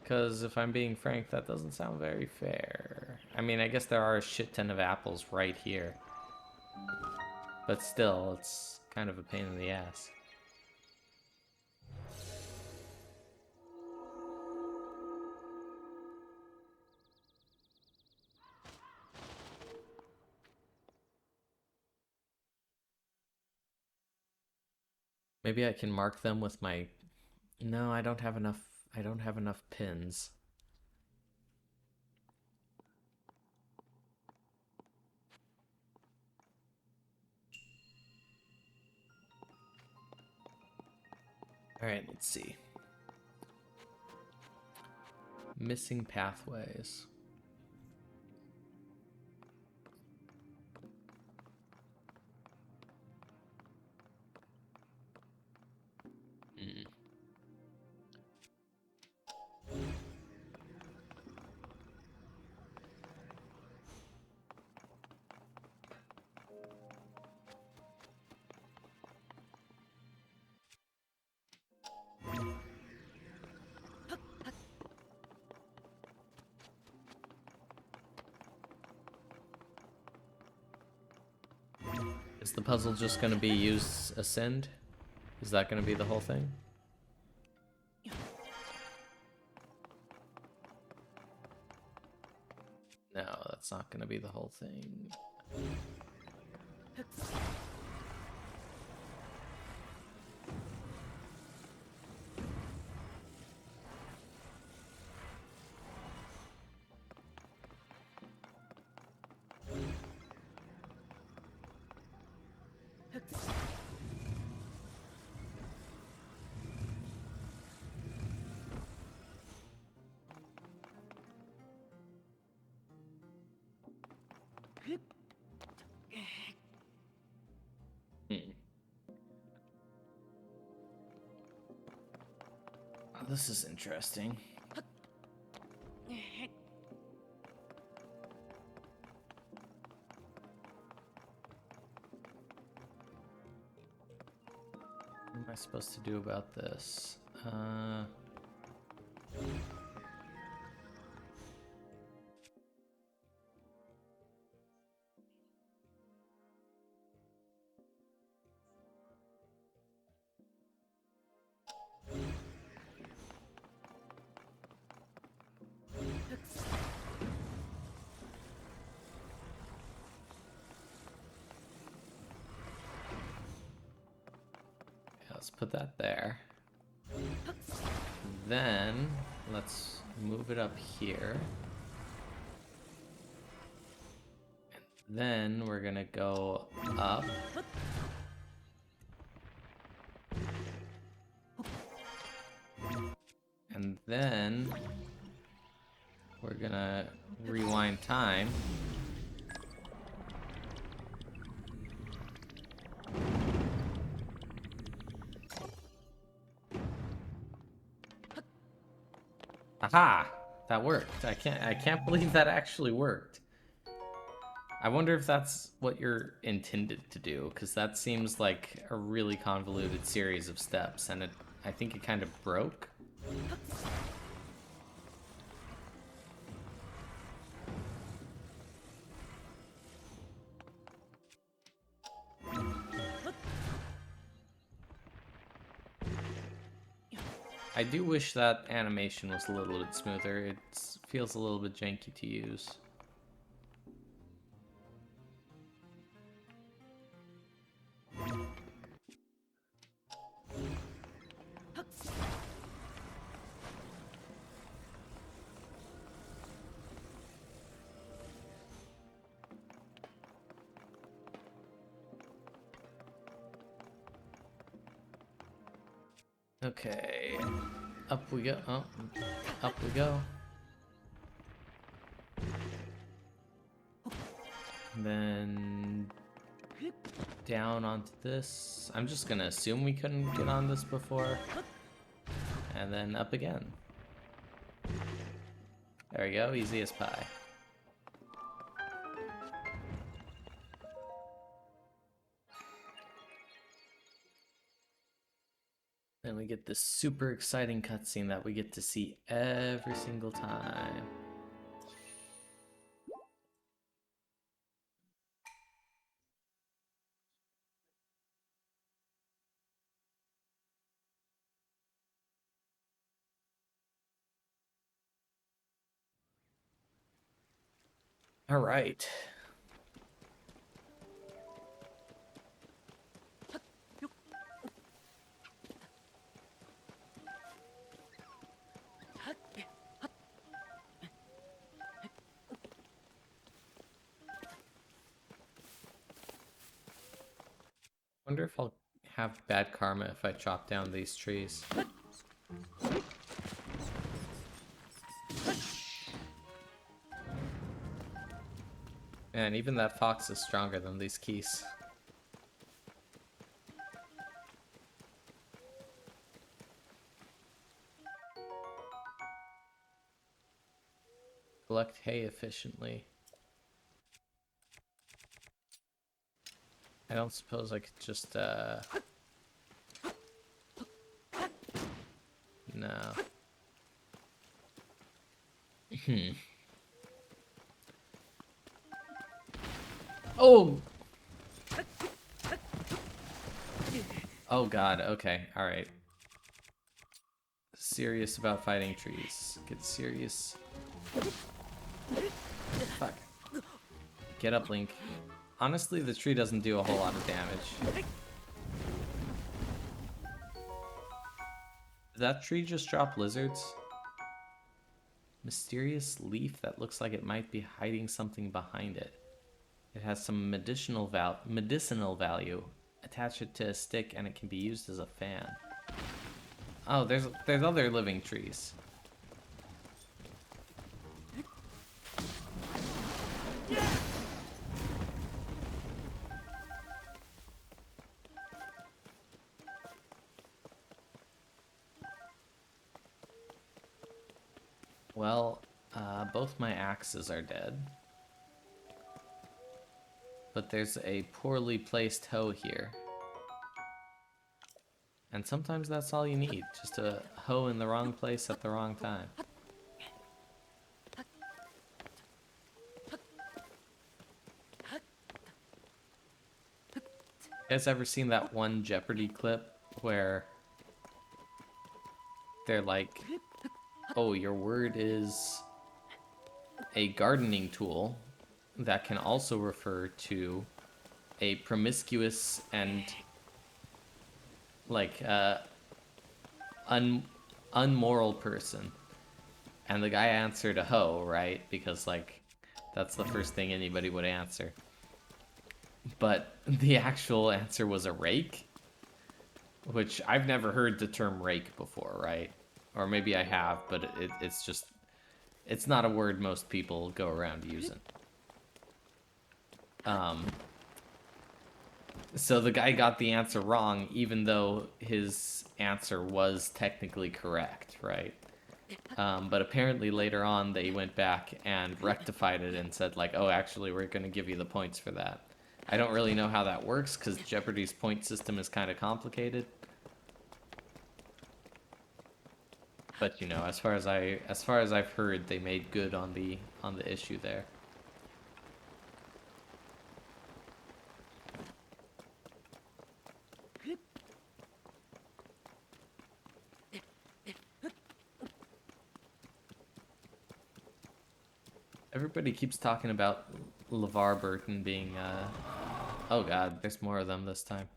Because if I'm being frank, that doesn't sound very fair. I mean, I guess there are a shit ton of apples right here. But still, it's kind of a pain in the ass. Maybe I can mark them with my... No, I don't have enough... I don't have enough pins. Alright, let's see. Missing pathways. Hmm. Is the puzzle just going to be use ascend? Is that going to be the whole thing? No, that's not going to be the whole thing. this is interesting. What am I supposed to do about this? Let's put that there. Then let's move it up here. And then we're gonna go up. And then we're gonna rewind time. Aha! That worked. I can't believe that actually worked. I wonder if that's what you're intended to do, because that seems like a really convoluted series of steps, and I think it kind of broke. I do wish that animation was a little bit smoother. It feels a little bit janky to use. Okay, up we go. Oh, up we go. And then down onto this. I'm just gonna assume we couldn't get on this before. And then up again. There we go, easy as pie. Then we get this super exciting cutscene that we get to see every single time. All right. Wonder if I'll have bad karma if I chop down these trees. Man, even that fox is stronger than these keys. Collect hay efficiently. I don't suppose I could just, no. Oh! Oh god, okay, alright. Serious about fighting trees. Get serious. Fuck. Get up, Link. Honestly, the tree doesn't do a whole lot of damage. Did that tree just drop lizards? Mysterious leaf that looks like it might be hiding something behind it. It has some medicinal value. Attach it to a stick and it can be used as a fan. Oh, there's other living trees. Well, both my axes are dead. But there's a poorly placed hoe here. And sometimes that's all you need, just a hoe in the wrong place at the wrong time. You guys ever seen that one Jeopardy clip where they're like, oh, your word is a gardening tool that can also refer to a promiscuous and like unmoral person? And the guy answered a hoe, right? Because like that's the first thing anybody would answer. But the actual answer was a rake, which I've never heard the term rake before, right? Or maybe I have, but it's just, it's not a word most people go around using. So the guy got the answer wrong, even though his answer was technically correct, right? But apparently later on they went back and rectified it and said like, oh, actually we're going to give you the points for that. I don't really know how that works because Jeopardy's point system is kind of complicated. But you know, as far as I've heard, they made good on the issue there. Everybody keeps talking about LeVar Burton being, oh god, there's more of them this time.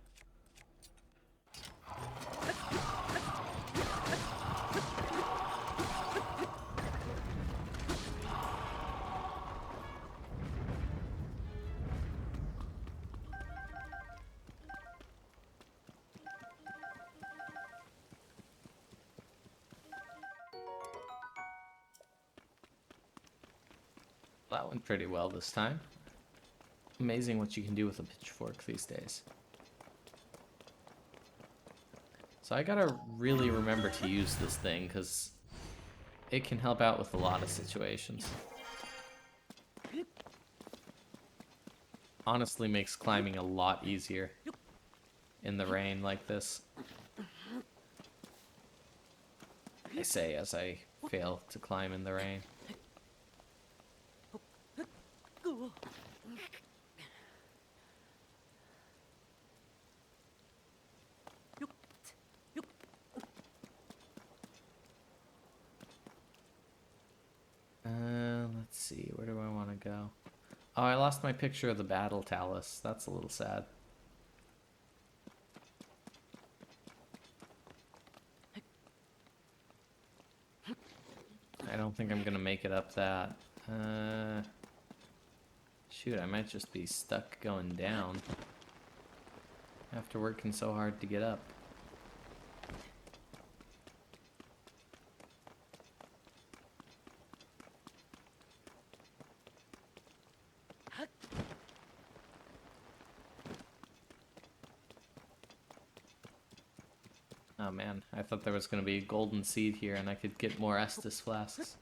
That went pretty well this time. Amazing what you can do with a pitchfork these days. So I gotta really remember to use this thing, because it can help out with a lot of situations. Honestly makes climbing a lot easier in the rain like this. I say as I fail to climb in the rain. Let's see, where do I want to go? Oh, I lost my picture of the battle talus. That's a little sad. I don't think I'm gonna make it up that. Shoot, I might just be stuck going down after working so hard to get up. Oh man, I thought there was going to be a golden seed here and I could get more Estus flasks.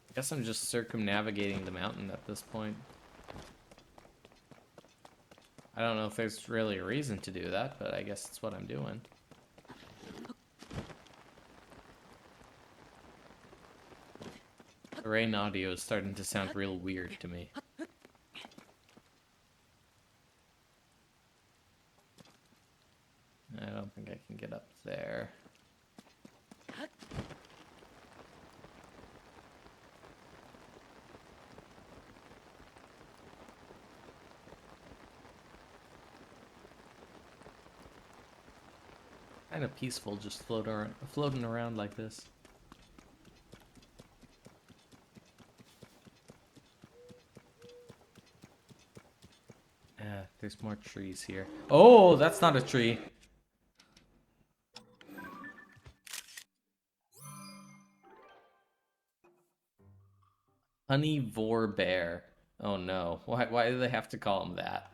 I guess I'm just circumnavigating the mountain at this point. I don't know if there's really a reason to do that, but I guess it's what I'm doing. The rain audio is starting to sound real weird to me. I don't think I can get up there. Kind of peaceful just floating around like this. Yeah, there's more trees here. Oh, that's not a tree. Honeyvore bear. Oh no. Why do they have to call him that?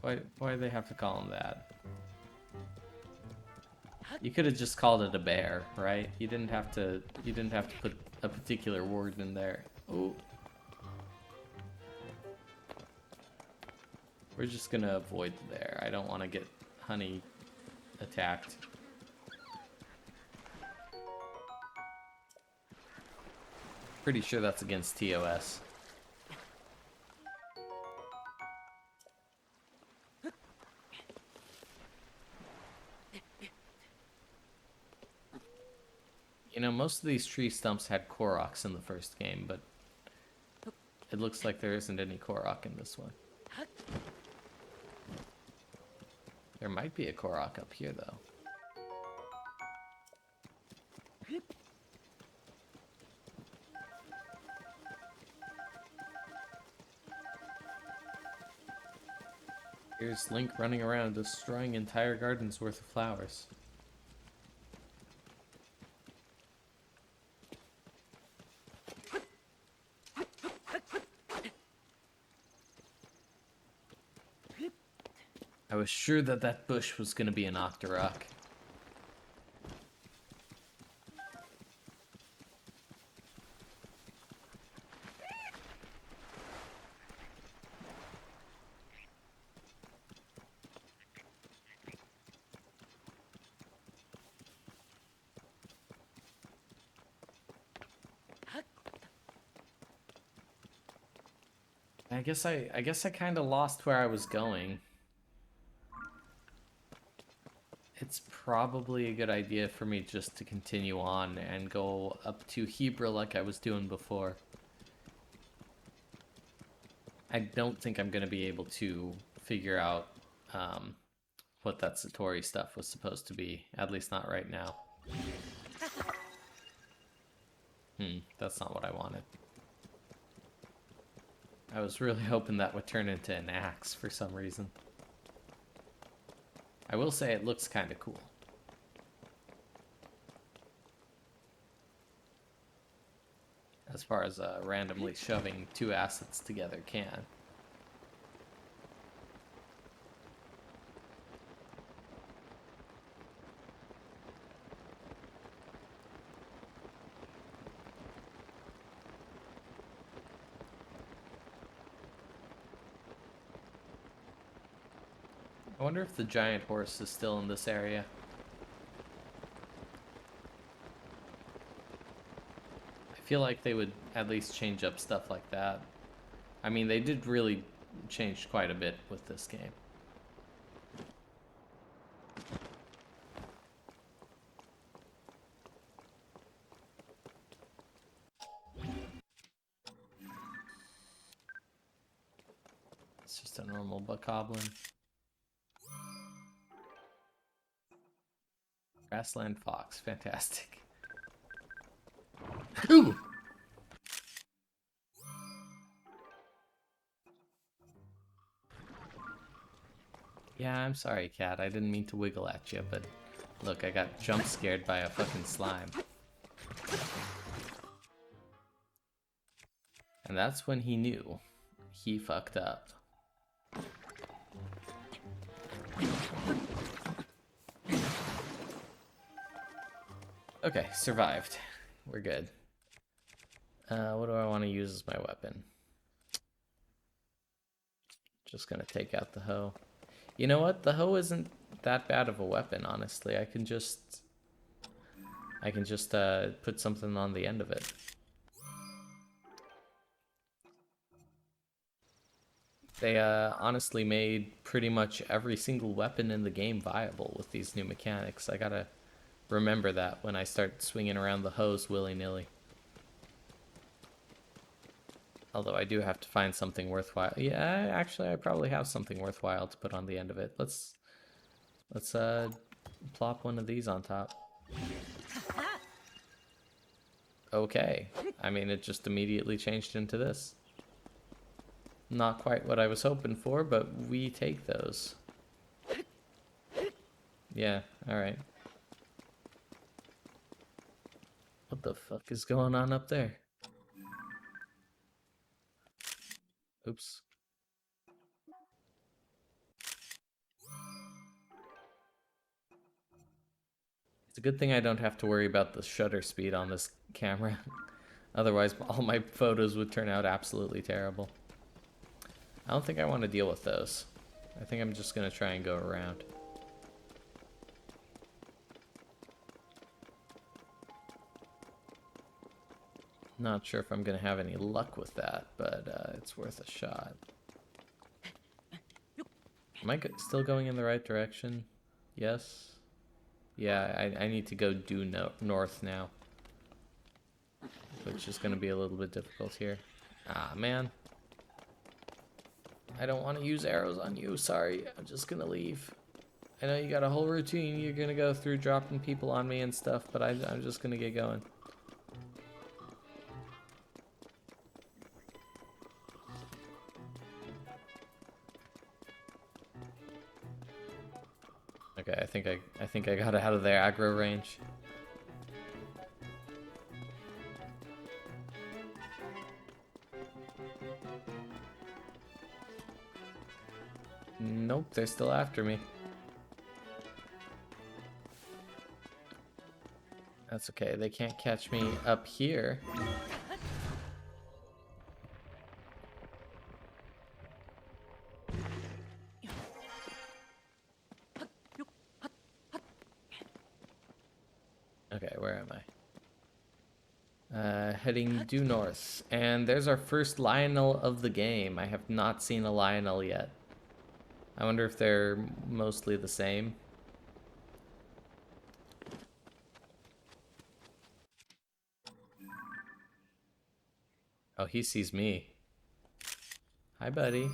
Why do they have to call him that? You could have just called it a bear, right? You didn't have to put a particular word in there. Oh. We're just gonna avoid the bear. I don't want to get honey attacked. Pretty sure that's against TOS. You know, most of these tree stumps had Koroks in the first game, but it looks like there isn't any Korok in this one. There might be a Korok up here, though. Here's Link running around destroying entire gardens worth of flowers. I was sure that that bush was going to be an Octorok. I guess I kind of lost where I was going. It's probably a good idea for me just to continue on and go up to Hebra like I was doing before. I don't think I'm going to be able to figure out what that Satori stuff was supposed to be, at least not right now. That's not what I wanted. I was really hoping that would turn into an axe for some reason. I will say it looks kind of cool. As far as randomly shoving two assets together can. I wonder if the giant horse is still in this area. I feel like they would at least change up stuff like that. I mean, they did really change quite a bit with this game. It's just a normal bokoblin. Grassland fox, fantastic. Ooh! Yeah, I'm sorry, cat. I didn't mean to wiggle at you, but look, I got jump scared by a fucking slime. And that's when he knew he fucked up. Okay, survived. We're good. What do I want to use as my weapon? Just gonna take out the hoe. You know what? The hoe isn't that bad of a weapon, honestly. I can just put something on the end of it. They honestly made pretty much every single weapon in the game viable with these new mechanics. I gotta remember that when I start swinging around the hose willy-nilly. Although I do have to find something worthwhile. Yeah, actually, I probably have something worthwhile to put on the end of it. Let's plop one of these on top. Okay. I mean, it just immediately changed into this. Not quite what I was hoping for, but we take those. Yeah, alright. What the fuck is going on up there? Oops. It's a good thing I don't have to worry about the shutter speed on this camera. Otherwise, all my photos would turn out absolutely terrible. I don't think I want to deal with those. I think I'm just going to try and go around. Not sure if I'm going to have any luck with that, but it's worth a shot. Am I still going in the right direction? Yes. Yeah, I need to go due north now. Which is going to be a little bit difficult here. Ah, man. I don't want to use arrows on you. Sorry, I'm just going to leave. I know you got a whole routine you're going to go through dropping people on me and stuff, but I'm just going to get going. Okay, I think I got out of their aggro range. Nope, they're still after me. That's okay, they can't catch me up here. Okay, where am I? Heading due north. And there's our first Lionel of the game. I have not seen a Lionel yet. I wonder if they're mostly the same. Oh, he sees me. Hi, buddy.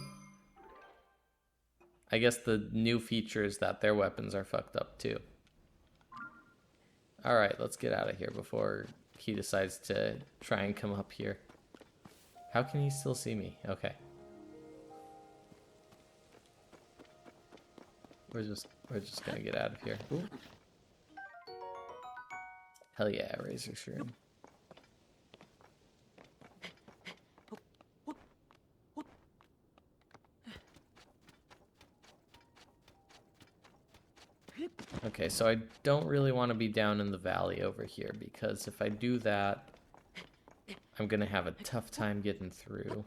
I guess the new feature is that their weapons are fucked up too. Alright, let's get out of here before he decides to try and come up here. How can he still see me? Okay. We're just gonna get out of here. Ooh. Hell yeah, Razor Shroom. Okay, so I don't really want to be down in the valley over here, because if I do that, I'm gonna have a tough time getting through.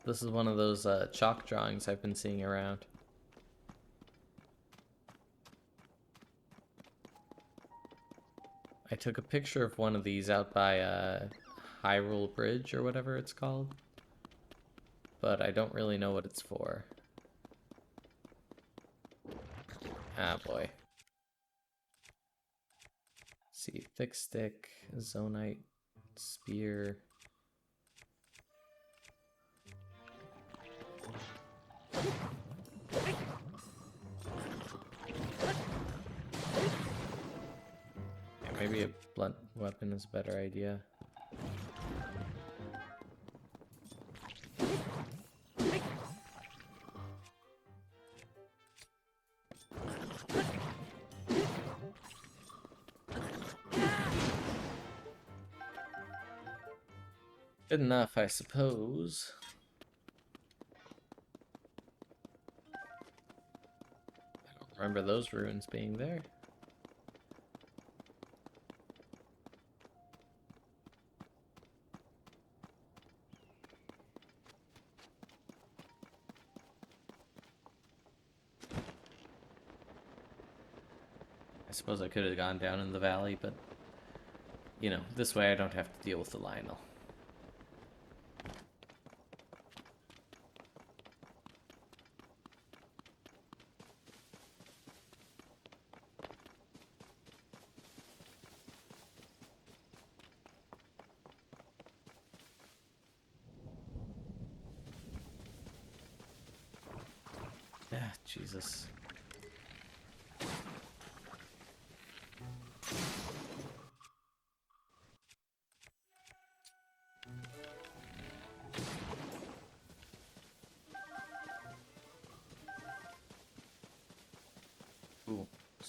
This is one of those chalk drawings I've been seeing around. I took a picture of one of these out by Hyrule Bridge or whatever it's called, but I don't really know what it's for. Ah, boy. Let's see, thick stick, zonite, spear. Yeah, maybe a blunt weapon is a better idea. Good enough, I suppose. I don't remember those ruins being there. I suppose I could have gone down in the valley, but, you know, this way I don't have to deal with the Lionel. Ah, Jesus.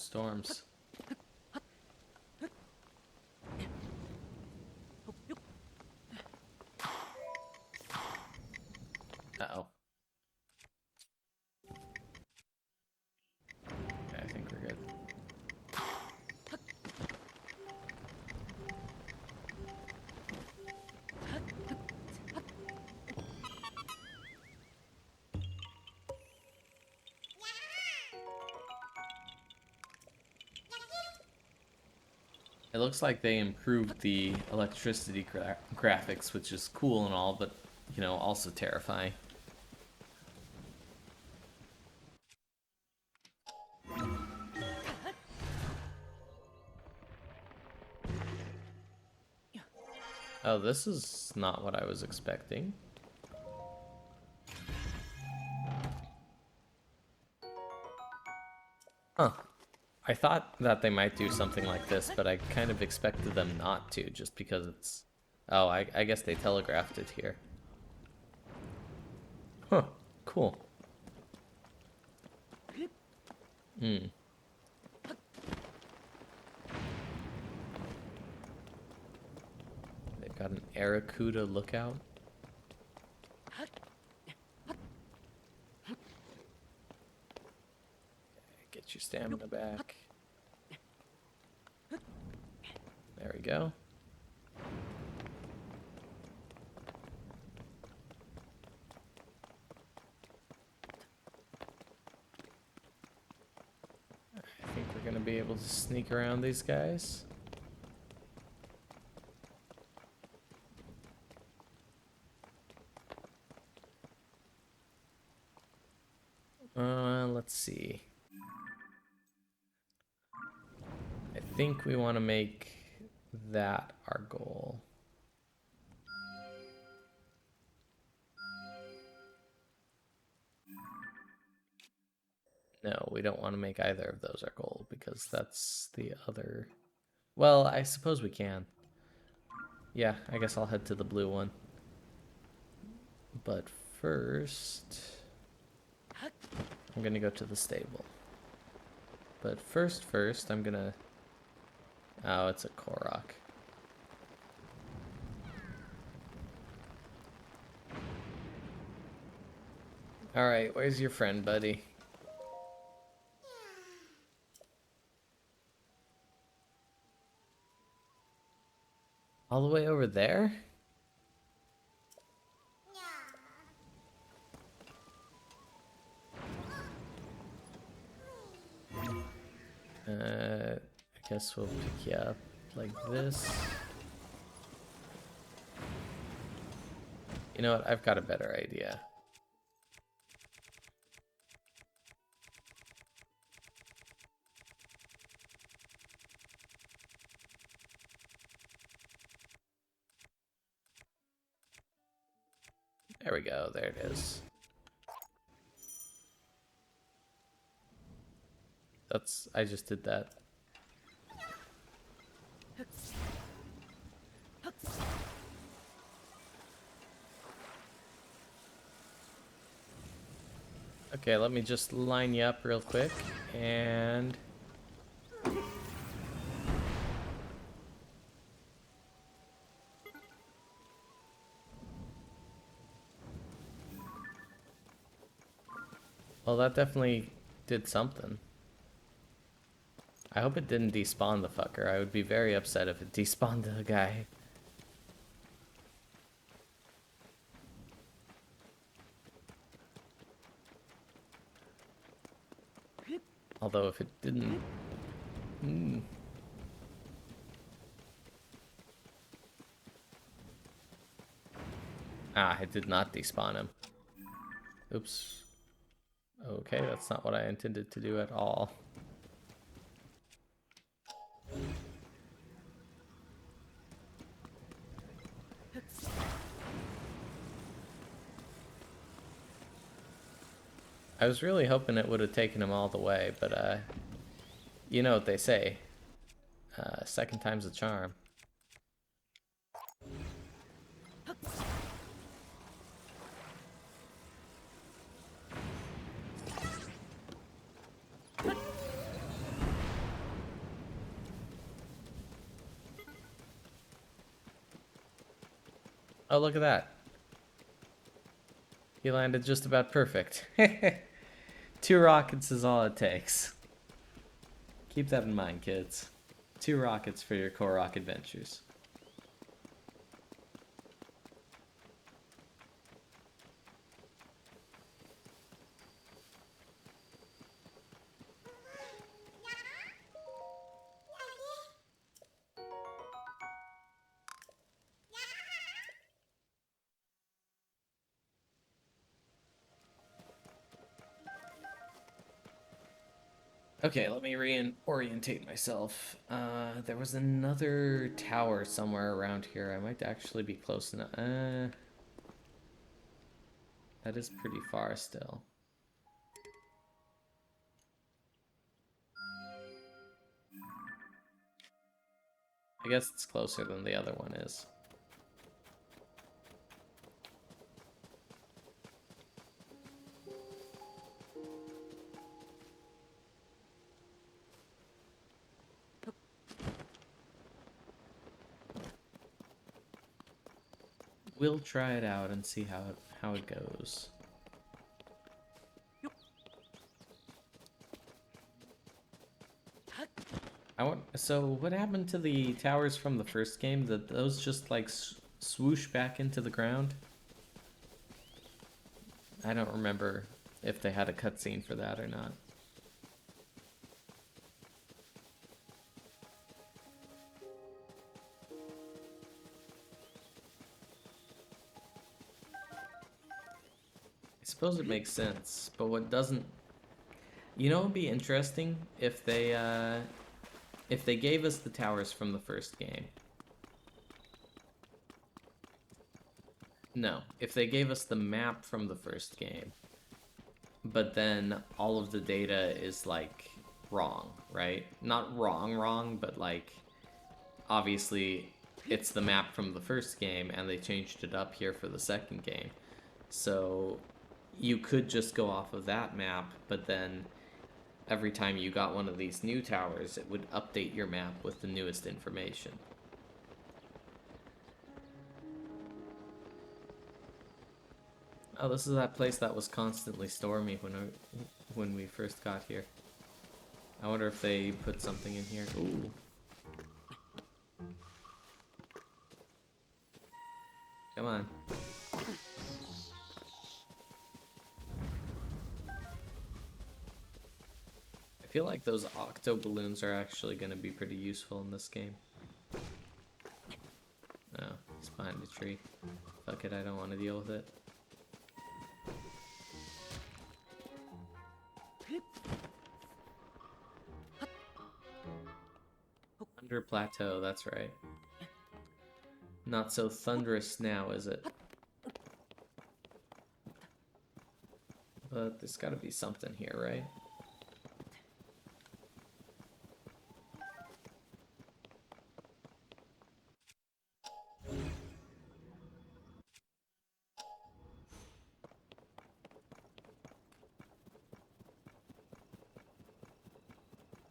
storms. Uh-oh. Okay, I think we're good. It looks like they improved the electricity graphics, which is cool and all, but, you know, also terrifying. Oh, this is not what I was expecting. Huh. I thought that they might do something like this, but I kind of expected them not to, just because it's... Oh, I guess they telegraphed it here. Huh. Cool. Hmm. They've got an Aracuda lookout. Get your stamina back. There we go. I think we're gonna be able to sneak around these guys. Let's see. I think we want to make that our goal. No, we don't want to make either of those our goal because that's the other... Well, I suppose we can. Yeah, I guess I'll head to the blue one. But first, I'm gonna go to the stable. But first, I'm gonna... Oh, it's a Korok. Alright, where's your friend, buddy? All the way over there? I guess we'll pick you up like this. You know what? I've got a better idea. There we go. There it is. I just did that. Okay, let me just line you up real quick, and... Well, that definitely did something. I hope it didn't despawn the fucker. I would be very upset if it despawned the guy. Although if it didn't... Ah, it did not despawn him. Oops. Okay, that's not what I intended to do at all. I was really hoping it would have taken him all the way, but you know what they say. Second time's a charm. Oh, look at that. He landed just about perfect. 2 rockets is all it takes. Keep that in mind, kids. 2 rockets for your Korok adventures. Okay, let me reorientate myself. There was another tower somewhere around here. I might actually be close enough. That is pretty far still. I guess it's closer than the other one is. We'll try it out and see how it goes. So what happened to the towers from the first game? Did those just like swoosh back into the ground? I don't remember if they had a cutscene for that or not. I suppose it makes sense, but what doesn't... You know, it would be interesting if they gave us the towers from the first game. No, if they gave us the map from the first game, but then all of the data is like wrong, right? Not wrong, but like obviously it's the map from the first game and they changed it up here for the second game. So you could just go off of that map, but then every time you got one of these new towers, it would update your map with the newest information. Oh, this is that place that was constantly stormy when we first got here. I wonder if they put something in here. Ooh. Come on. I feel like those octo balloons are actually going to be pretty useful in this game. Oh, he's behind the tree. Fuck it, I don't want to deal with it. Under plateau, that's right. Not so thunderous now, is it? But there's gotta be something here, right?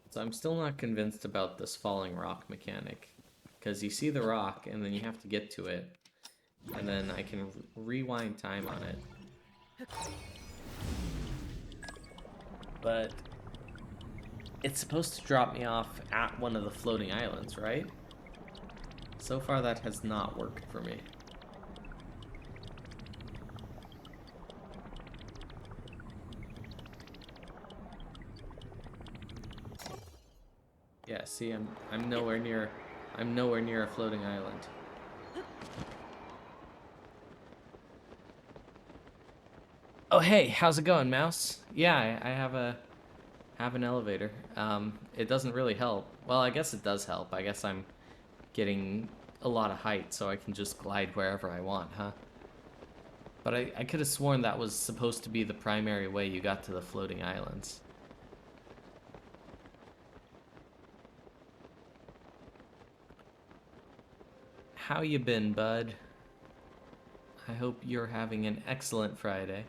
So I'm still not convinced about this falling rock mechanic. Because you see the rock, and then you have to get to it. And then I can rewind time on it. But it's supposed to drop me off at one of the floating islands, right? So far that has not worked for me. Yeah, see, I'm nowhere near a floating island. Oh hey, how's it going, mouse? Yeah, I have an elevator. It doesn't really help. Well, I guess it does help. I guess I'm getting a lot of height, so I can just glide wherever I want, huh? But I could have sworn that was supposed to be the primary way you got to the floating islands. How you been, bud? I hope you're having an excellent Friday.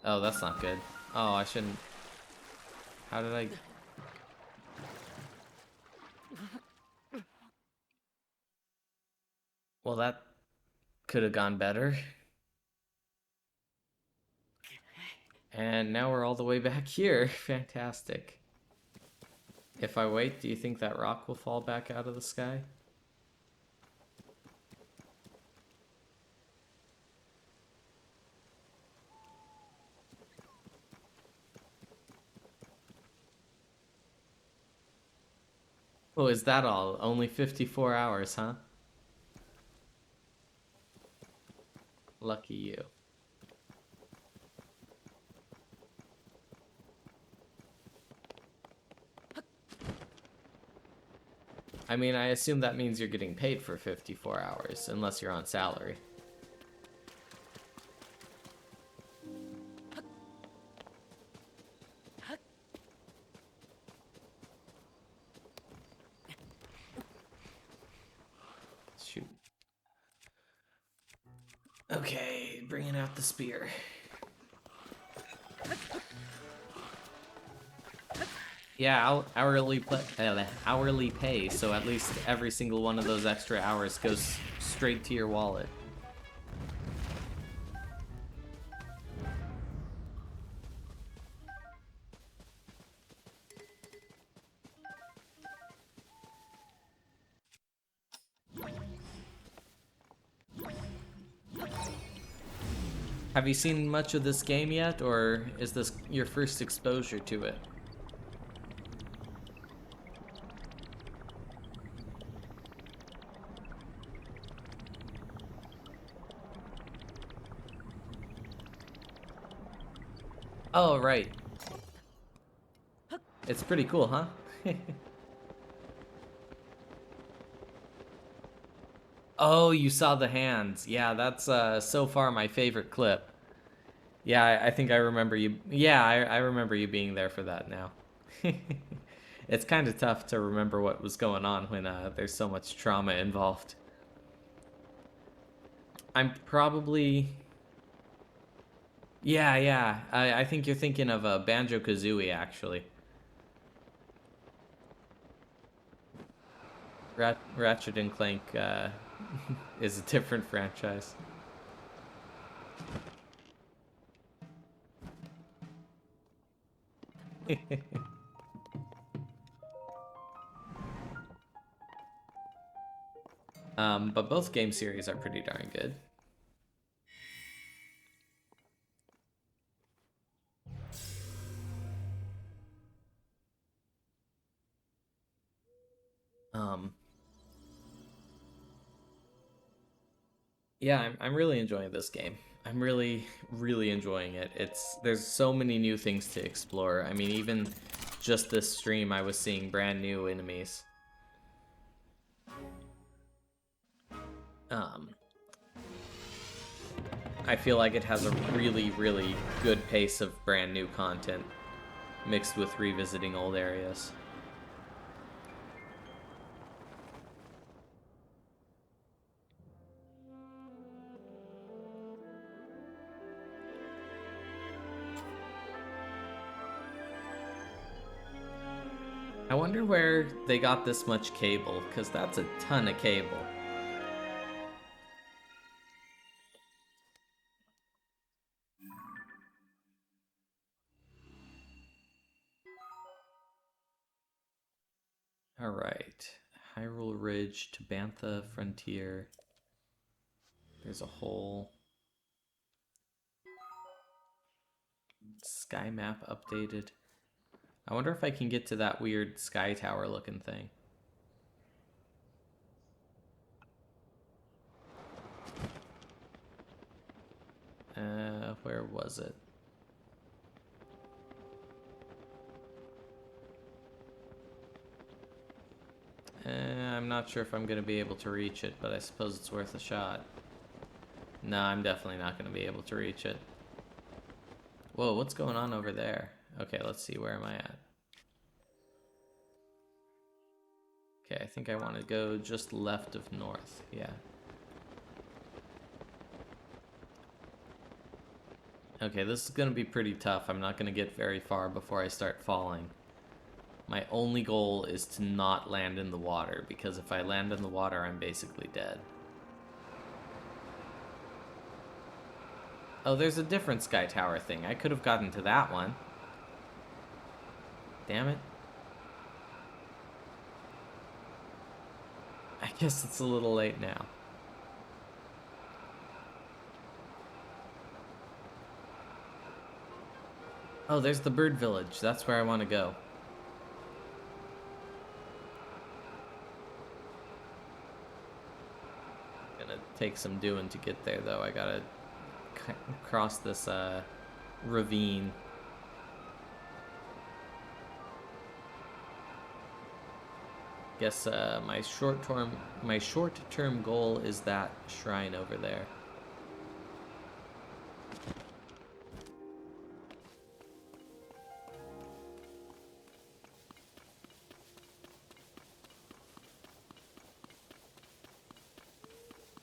Oh, that's not good. Oh, I shouldn't... How did I... Well, that could have gone better. And now we're all the way back here. Fantastic. If I wait, do you think that rock will fall back out of the sky? Oh, is that all? Only 54 hours, huh? Lucky you. I mean, I assume that means you're getting paid for 54 hours, unless you're on salary. Shoot. Okay, bringing out the spear. Yeah, hourly pay, so at least every single one of those extra hours goes straight to your wallet. Have you seen much of this game yet, or is this your first exposure to it? Oh, right. It's pretty cool, huh? Oh, you saw the hands. Yeah, that's so far my favorite clip. Yeah, I think I remember you. Yeah, I remember you being there for that now. It's kind of tough to remember what was going on when there's so much trauma involved. I'm probably... Yeah, yeah. I think you're thinking of Banjo-Kazooie, actually. Ratchet and Clank is a different franchise. But both game series are pretty darn good. Um, yeah, I'm really enjoying this game. I'm really enjoying it. There's so many new things to explore. I mean, even just this stream, I was seeing brand new enemies. Um, I feel like it has a really good pace of brand new content mixed with revisiting old areas. I wonder where they got this much cable, because that's a ton of cable. Alright. Hyrule Ridge to Bantha Frontier. There's a whole sky map updated. I wonder if I can get to that weird sky tower looking thing. Where was it? I'm not sure if I'm going to be able to reach it, but I suppose it's worth a shot. No, I'm definitely not going to be able to reach it. Whoa, what's going on over there? Okay, let's see, where am I at? Okay, I think I want to go just left of north, yeah. Okay, this is going to be pretty tough. I'm not going to get very far before I start falling. My only goal is to not land in the water, because if I land in the water, I'm basically dead. Oh, there's a different Sky Tower thing. I could have gotten to that one. Damn it. I guess it's a little late now. Oh, there's the bird village. That's where I want to go. Gonna take some doing to get there, though. I gotta cross this ravine. Guess my short-term goal is that shrine over there.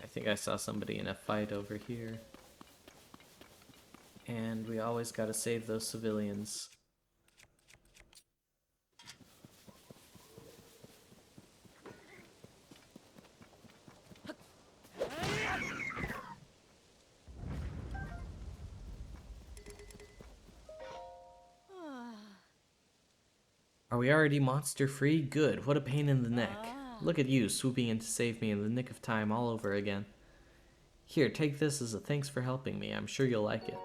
I think I saw somebody in a fight over here. And we always gotta save those civilians. Are we already monster free? Good. What a pain in the neck. Look at you, swooping in to save me in the nick of time all over again. Here, take this as a thanks for helping me. I'm sure you'll like it.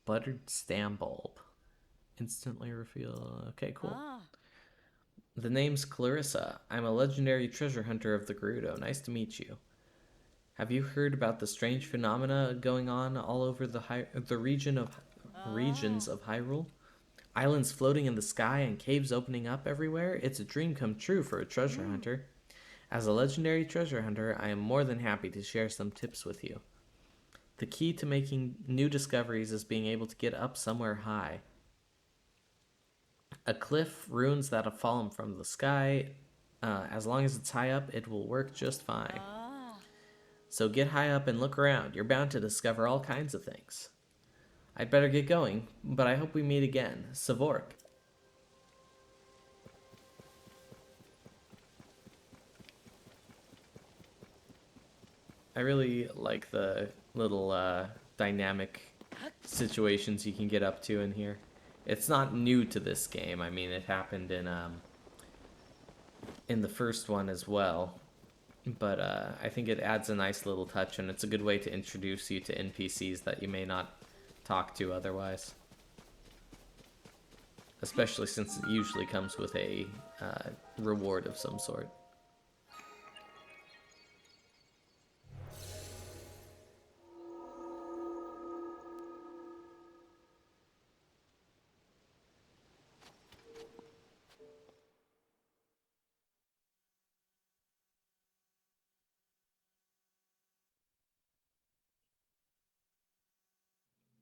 Buttered stam bulb. Instantly reveal. Okay, cool. The name's Clarissa. I'm a legendary treasure hunter of the Gerudo. Nice to meet you. Have you heard about the strange phenomena going on all over the regions of Hyrule? Islands floating in the sky and caves opening up everywhere? It's a dream come true for a treasure hunter. As a legendary treasure hunter, I am more than happy to share some tips with you. The key to making new discoveries is being able to get up somewhere high. A cliff, ruins that have fallen from the sky. As long as it's high up, it will work just fine. So get high up and look around. You're bound to discover all kinds of things. I'd better get going, but I hope we meet again. Savork. I really like the little dynamic situations you can get up to in here. It's not new to this game. I mean, it happened in the first one as well. But I think it adds a nice little touch, and it's a good way to introduce you to NPCs that you may not talk to otherwise. Especially since it usually comes with a reward of some sort.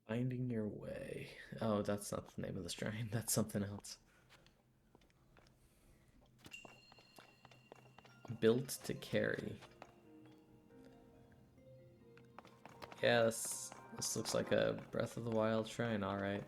Finding your way. Oh, that's not the name of the shrine. That's something else. Built to carry. Yeah, this looks like a Breath of the Wild shrine, alright.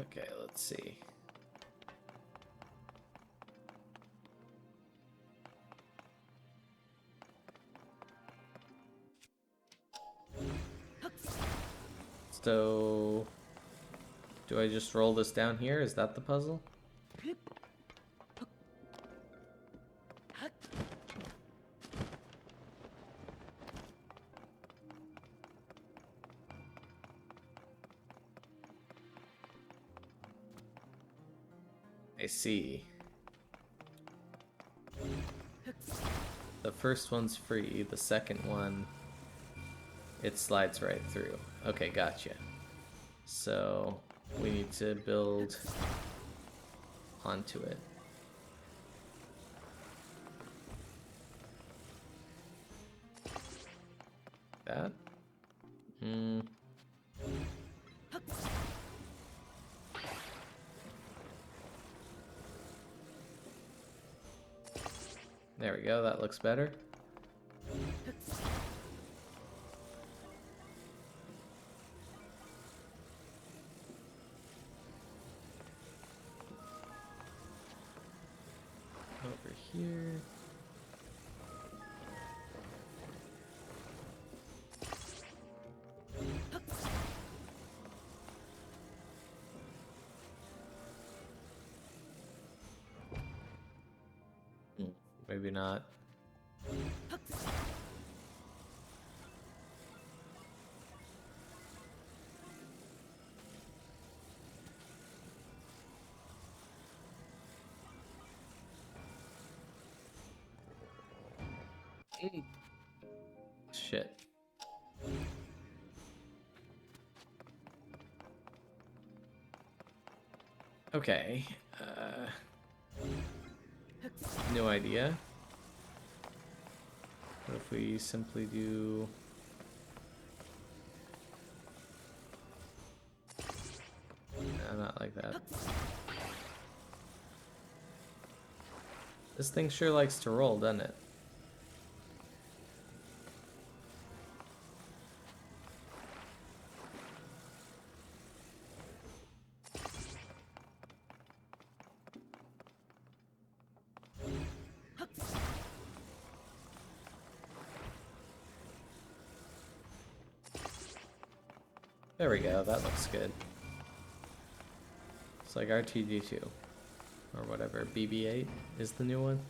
Okay, let's see. So, do I just roll this down here? Is that the puzzle? I see. The first one's free, the second one, it slides right through. Okay, gotcha. So, we need to build onto it. That? There we go, that looks better. Over here. Maybe not. Shit. Okay. No idea. What if we simply do... No, not like that. This thing sure likes to roll, doesn't it? There we go, that looks good. It's like RTG2. Or whatever, BB-8 is the new one.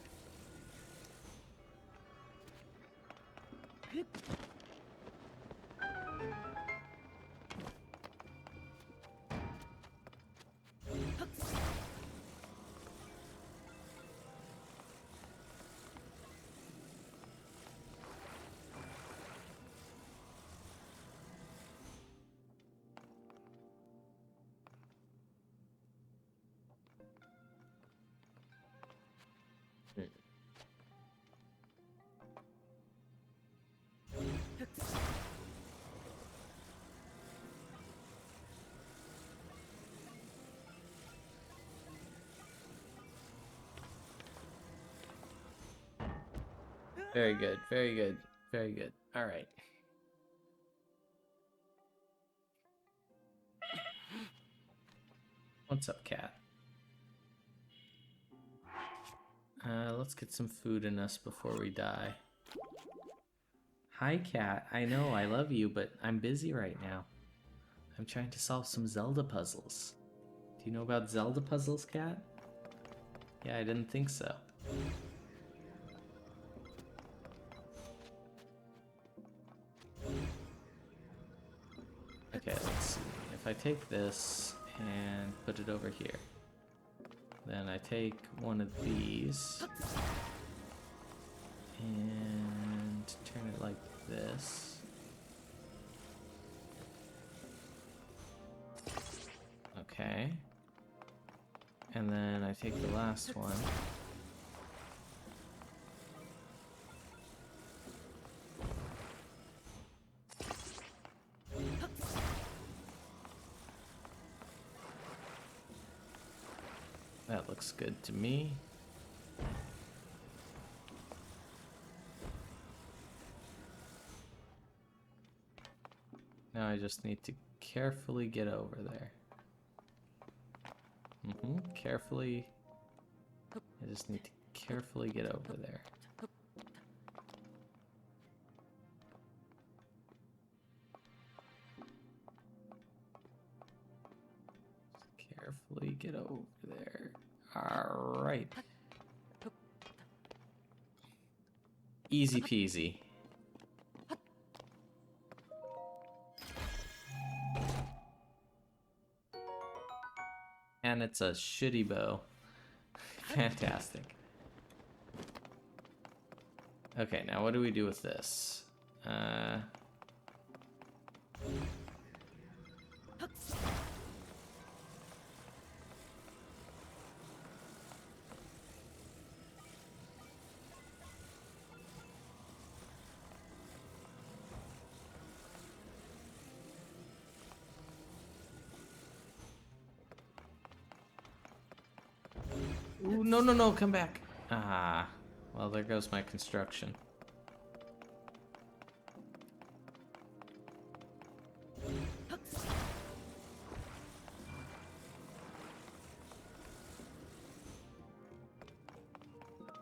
Very good, very good, very good. All right. What's up, cat? Let's get some food in us before we die. Hi, cat. I know, I love you, but I'm busy right now. I'm trying to solve some Zelda puzzles. Do you know about Zelda puzzles, cat? Yeah, I didn't think so. Okay, let's see. If I take this and put it over here, then I take one of these and turn it like this. Okay. And then I take the last one. That looks good to me. Now I just need to carefully get over there. Carefully. I just need to carefully get over there. Just carefully get over there. All right. Easy peasy. And it's a shitty bow. Fantastic. Okay, now what do we do with this? Ooh, no, no, no, come back. Ah, Well, there goes my construction.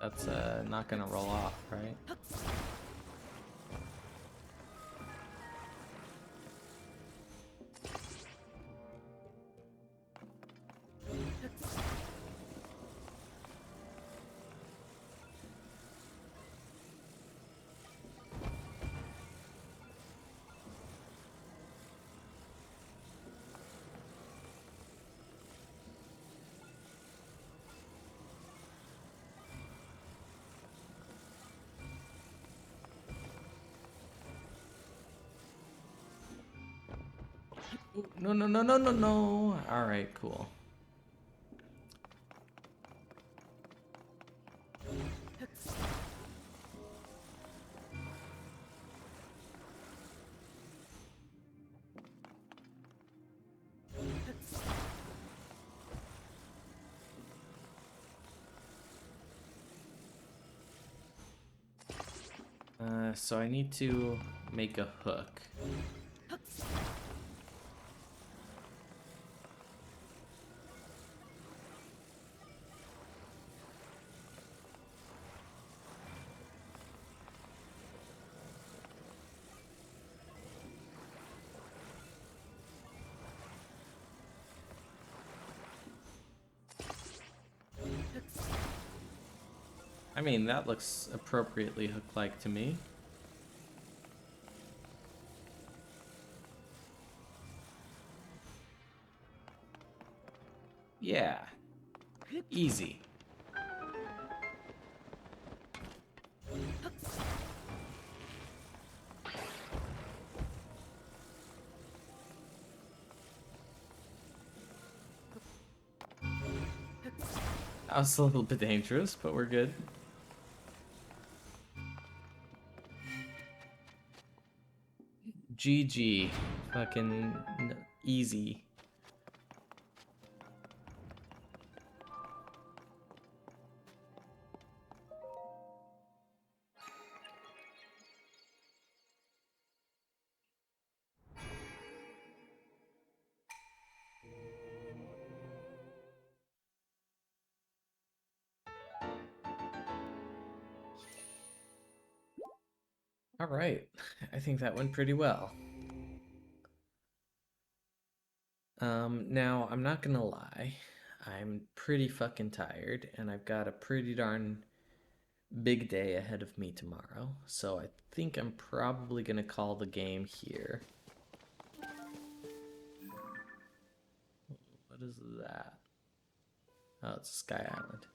That's not gonna roll off, right? No, no, no, no, no, no. All right, cool. So I need to make a hook. I mean, that looks appropriately hook-like to me. Yeah. Easy. That was a little bit dangerous, but we're good. GG. Fucking easy. All right. I think that went pretty well. Now, I'm not gonna lie. I'm pretty fucking tired, and I've got a pretty darn big day ahead of me tomorrow. So I think I'm probably gonna call the game here. What is that? Oh, it's Sky Island.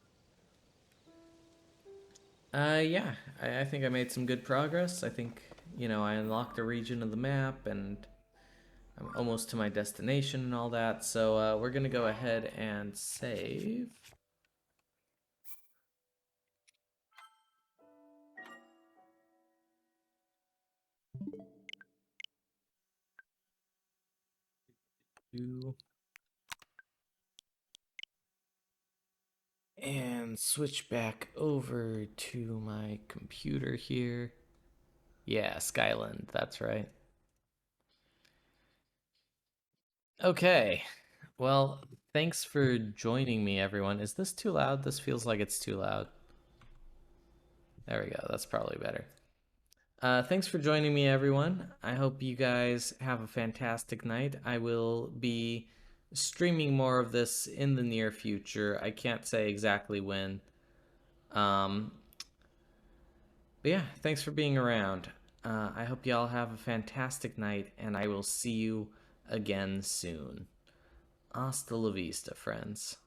Yeah, I think I made some good progress. I think, I unlocked a region of the map and I'm almost to my destination and all that. So we're gonna go ahead and save. And switch back over to my computer here. Yeah, Skyland, that's right. Okay. Well, thanks for joining me, everyone. Is this too loud? This feels like it's too loud. There we go. That's probably better. Thanks for joining me, everyone. I hope you guys have a fantastic night. I will be streaming more of this in the near future. I can't say exactly when. Um, but yeah, thanks for being around. I hope y'all have a fantastic night, and I will see you again soon. Hasta la vista, friends.